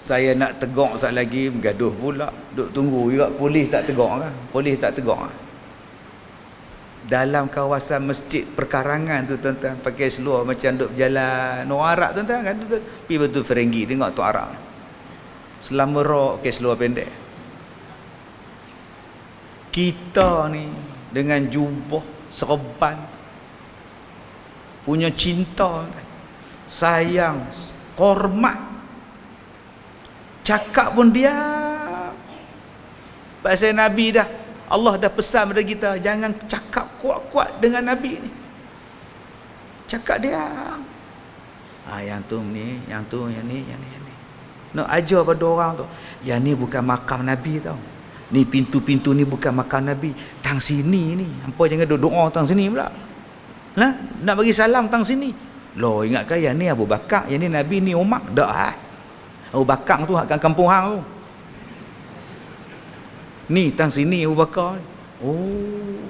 Saya nak tegak sekali lagi, bergaduh pula. Duk tunggu juga, polis tak tegak kan? Polis tak tegak kan? Dalam kawasan masjid perkarangan tu, tuan-tuan, pakai seluar macam duk berjalan orang Arab, tuan-tuan kan? Pergi betul Ferengi, tengok tu Arab. Selama rok pakai seluar pendek. Kita ni dengan jubah serban, punya cinta, sayang, hormat, cakap pun dia pasal Nabi dah. Allah dah pesan pada kita, jangan cakap kuat-kuat dengan Nabi ni. Cakap dia. Yang tu ni, yang tu, yang ni, yang ni, yang ni. Nak ajar pada orang tu, yang ni bukan makam Nabi tau. Ni pintu-pintu ni bukan makam Nabi. Tang sini ni. Hampa jangan duduk doa tang sini pula. Nah, nak bagi salam tang sini. Loh, ingatkan yang ni Abu Bakar, yang ni Nabi, ni Umar. Dak. Abu Bakar tu kat kampung hang tu. Ni tang sini Abu Bakar. Oh.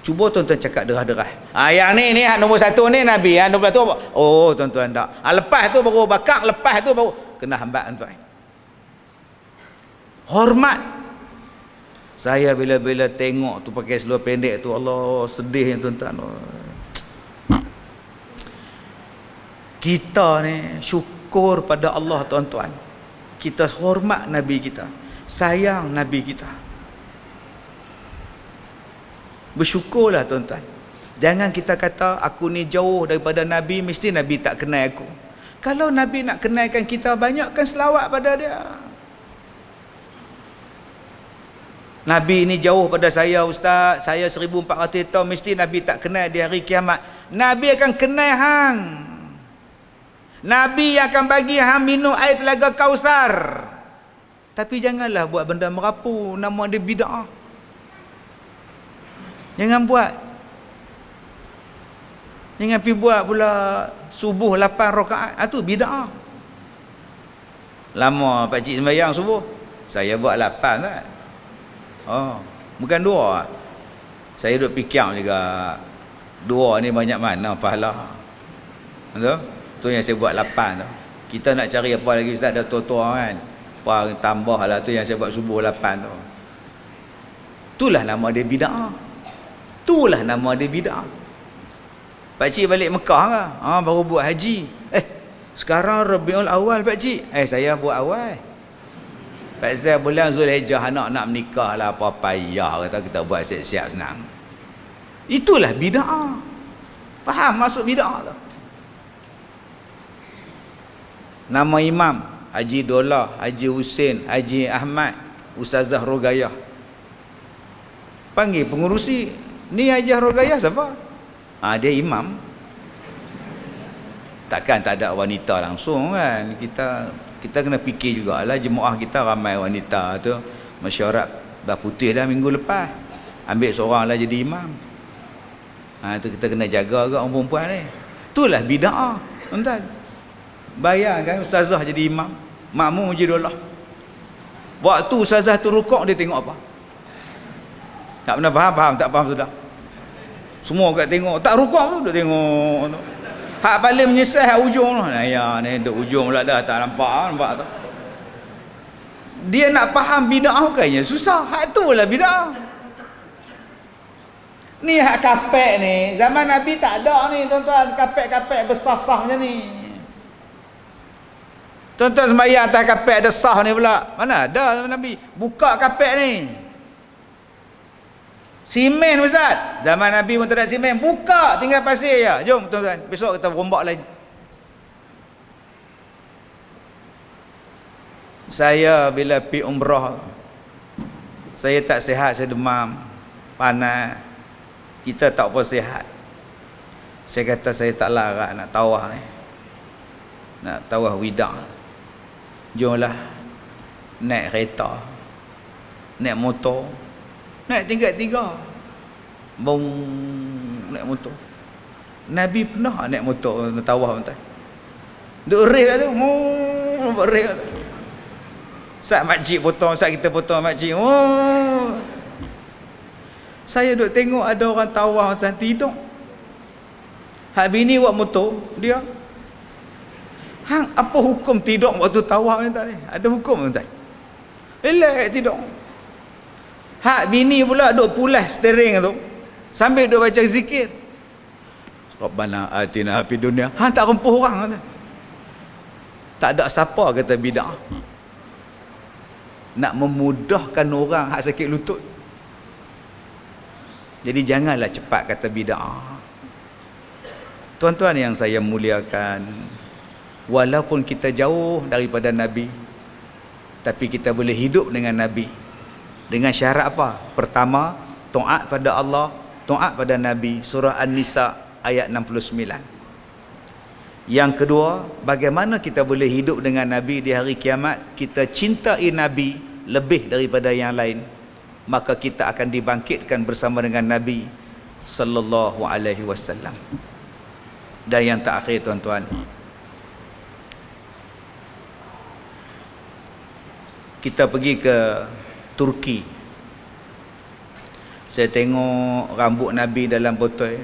Cuba tuan-tuan cakap derah-derah. Yang ni nombor 1 ni Nabi, nombor 2 apa? Oh, tuan-tuan tak. Lepas tu baru Abu Bakar, lepas tu baru kena hambat tuan. Hormat. Saya bila-bila tengok tu pakai seluar pendek tu, Allah, sedih tuan-tuan. Kita ni syukur pada Allah, tuan-tuan. Kita hormat Nabi kita, sayang Nabi kita. Bersyukurlah, tuan-tuan. Jangan kita kata aku ni jauh daripada Nabi, mesti Nabi tak kenal aku. Kalau Nabi nak kenalkan kita, banyakkan selawat pada dia. Nabi ni jauh pada saya, Ustaz. Saya 1400 tahun, mesti Nabi tak kenal di hari kiamat. Nabi akan kenal hang. Nabi akan bagi hang minum air telaga Kausar. Tapi janganlah buat benda merapu, nama dia bid'ah. Jangan buat. Jangan pergi buat pula subuh 8 rakaat. Itu bid'ah. Lama pak cik sembahyang subuh. Saya buat 8 tak? Oh, bukan 2. Saya duk fikir juga 2 ni banyak mana pahala. Betul? Tu yang saya buat 8 tu. Kita nak cari apa lagi Ustaz, ada tua-tua kan. Apa tambah lah tu yang saya buat subuh 8 tu. Itulah nama dia bid'ah. Itulah nama dia bid'ah. Pak cik balik Mekah ke? Baru buat haji. Sekarang Rabiul Awal pak cik. Saya buat awal. Pasal bulan Zulhijjah anak nak menikah lah, apa payah kata kita buat siap-siap senang. Itulah bid'ah. Faham masuk bid'ah tu? Nama imam Haji Dolah, Haji Husin, Haji Ahmad, Ustazah Rogayah. Panggil pengurusi, ni Haji Rogayah siapa? Dia imam. Takkan tak ada wanita langsung kan. Kita kena fikir jugalah, jemaah kita ramai wanita tu. Mesyuarat dah putih dah minggu lepas, ambil seorang lah jadi imam. Tu kita kena jaga agak orang perempuan ni. Itulah bid'ah, tuan-tuan. Bayangkan ustazah jadi imam, makmum Majidullah. Waktu ustazah tu rukuk, dia tengok apa? Tak pernah faham, tak faham sudah. Semua kat tengok, tak rukuk tu dia tengok tu. Hak paling menyesal hak ujung tu. Ya ni duk ujung pula dah, tak nampak tu. Dia nak faham bid'ah bukannya susah. Hak tu lah bid'ah. Ni hak kapek ni, zaman Nabi tak ada ni tuan-tuan, kapek-kapek besar-sah macam ni. Tuan-tuan sembahyang atas kapek ada sah ni pula. Mana ada zaman Nabi buka kapek ni. Simen Ustaz. Zaman Nabi pun tak ada simen. Buka, tinggal pasir je. Jom tuan-tuan, besok kita berombak lain. Saya bila pergi umrah, saya tak sihat, saya demam, panas. Kita tak apa sihat. Saya kata saya tak larat nak tawaf ni. Nak tawaf wida. Jomlah naik kereta, naik motor, naik tingkat 3. Bong naik motor. Nabi pernah naik motor tawaf tuan. Duk rel lah tu. Buat rel. Sat makcik potong, sat kita potong makcik. Saya duk tengok ada orang tawaf tuan tidur. Hak bini buat motor, dia. Hang apa hukum tidur waktu tawaf ni tuan ni? Ada hukum tuan? Relax tidur. Hak bini pula duk pulas steering tu sambil duk baca zikir. Rabbana atina fid dunya. Hang tak rempuh orang tuan. Tak ada siapa kata bid'ah. Nak memudahkan orang hak sakit lutut. Jadi janganlah cepat kata bid'ah. Tuan-tuan yang saya muliakan, walaupun kita jauh daripada Nabi, tapi kita boleh hidup dengan Nabi. Dengan syarat apa? Pertama, taat pada Allah, taat pada Nabi. Surah An-Nisa ayat 69. Yang kedua, bagaimana kita boleh hidup dengan Nabi di hari kiamat? Kita cintai Nabi lebih daripada yang lain, maka kita akan dibangkitkan bersama dengan Nabi sallallahu alaihi wasallam. Dan yang terakhir tuan-tuan, kita pergi ke Turki. Saya tengok rambut Nabi dalam botol.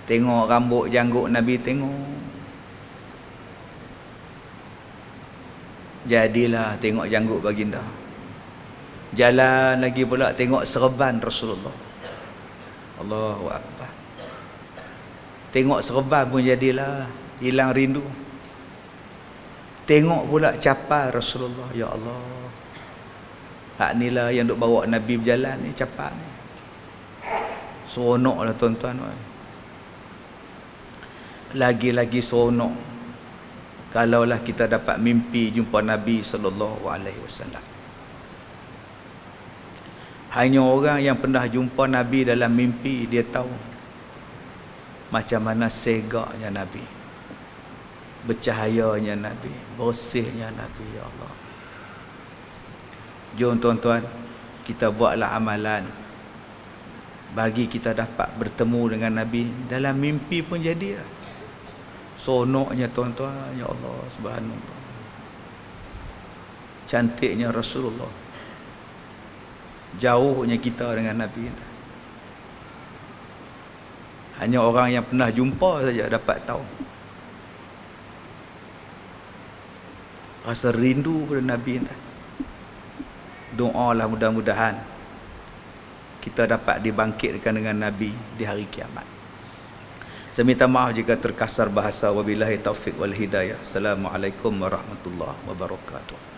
Tengok rambut janggut Nabi, tengok. Jadilah tengok janggut baginda. Jalan lagi pula tengok serban Rasulullah. Allahu Akbar. Tengok serban pun jadilah hilang rindu. Tengok pula capal Rasulullah. Ya Allah. Hak inilah yang duk bawa Nabi berjalan ni, capal ni. Seronoklah tuan-tuan. Lagi-lagi seronok kalaulah kita dapat mimpi jumpa Nabi sallallahu alaihi wasallam. Hanya orang yang pernah jumpa Nabi dalam mimpi, dia tahu macam mana segaknya Nabi, bercahayanya Nabi, bersihnya Nabi. Ya Allah. Jom tuan-tuan, kita buatlah amalan bagi kita dapat bertemu dengan Nabi dalam mimpi pun jadilah. Sonoknya tuan-tuan, ya Allah, subhanallah. Cantiknya Rasulullah. Jauhnya kita dengan Nabi. Hanya orang yang pernah jumpa saja dapat tahu. Rasa rindu pada Nabi. Doalah mudah-mudahan kita dapat dibangkitkan dengan Nabi di hari kiamat. Saya minta maaf jika terkasar bahasa. Wabillahi taufiq wal hidayah. Assalamualaikum warahmatullahi wabarakatuh.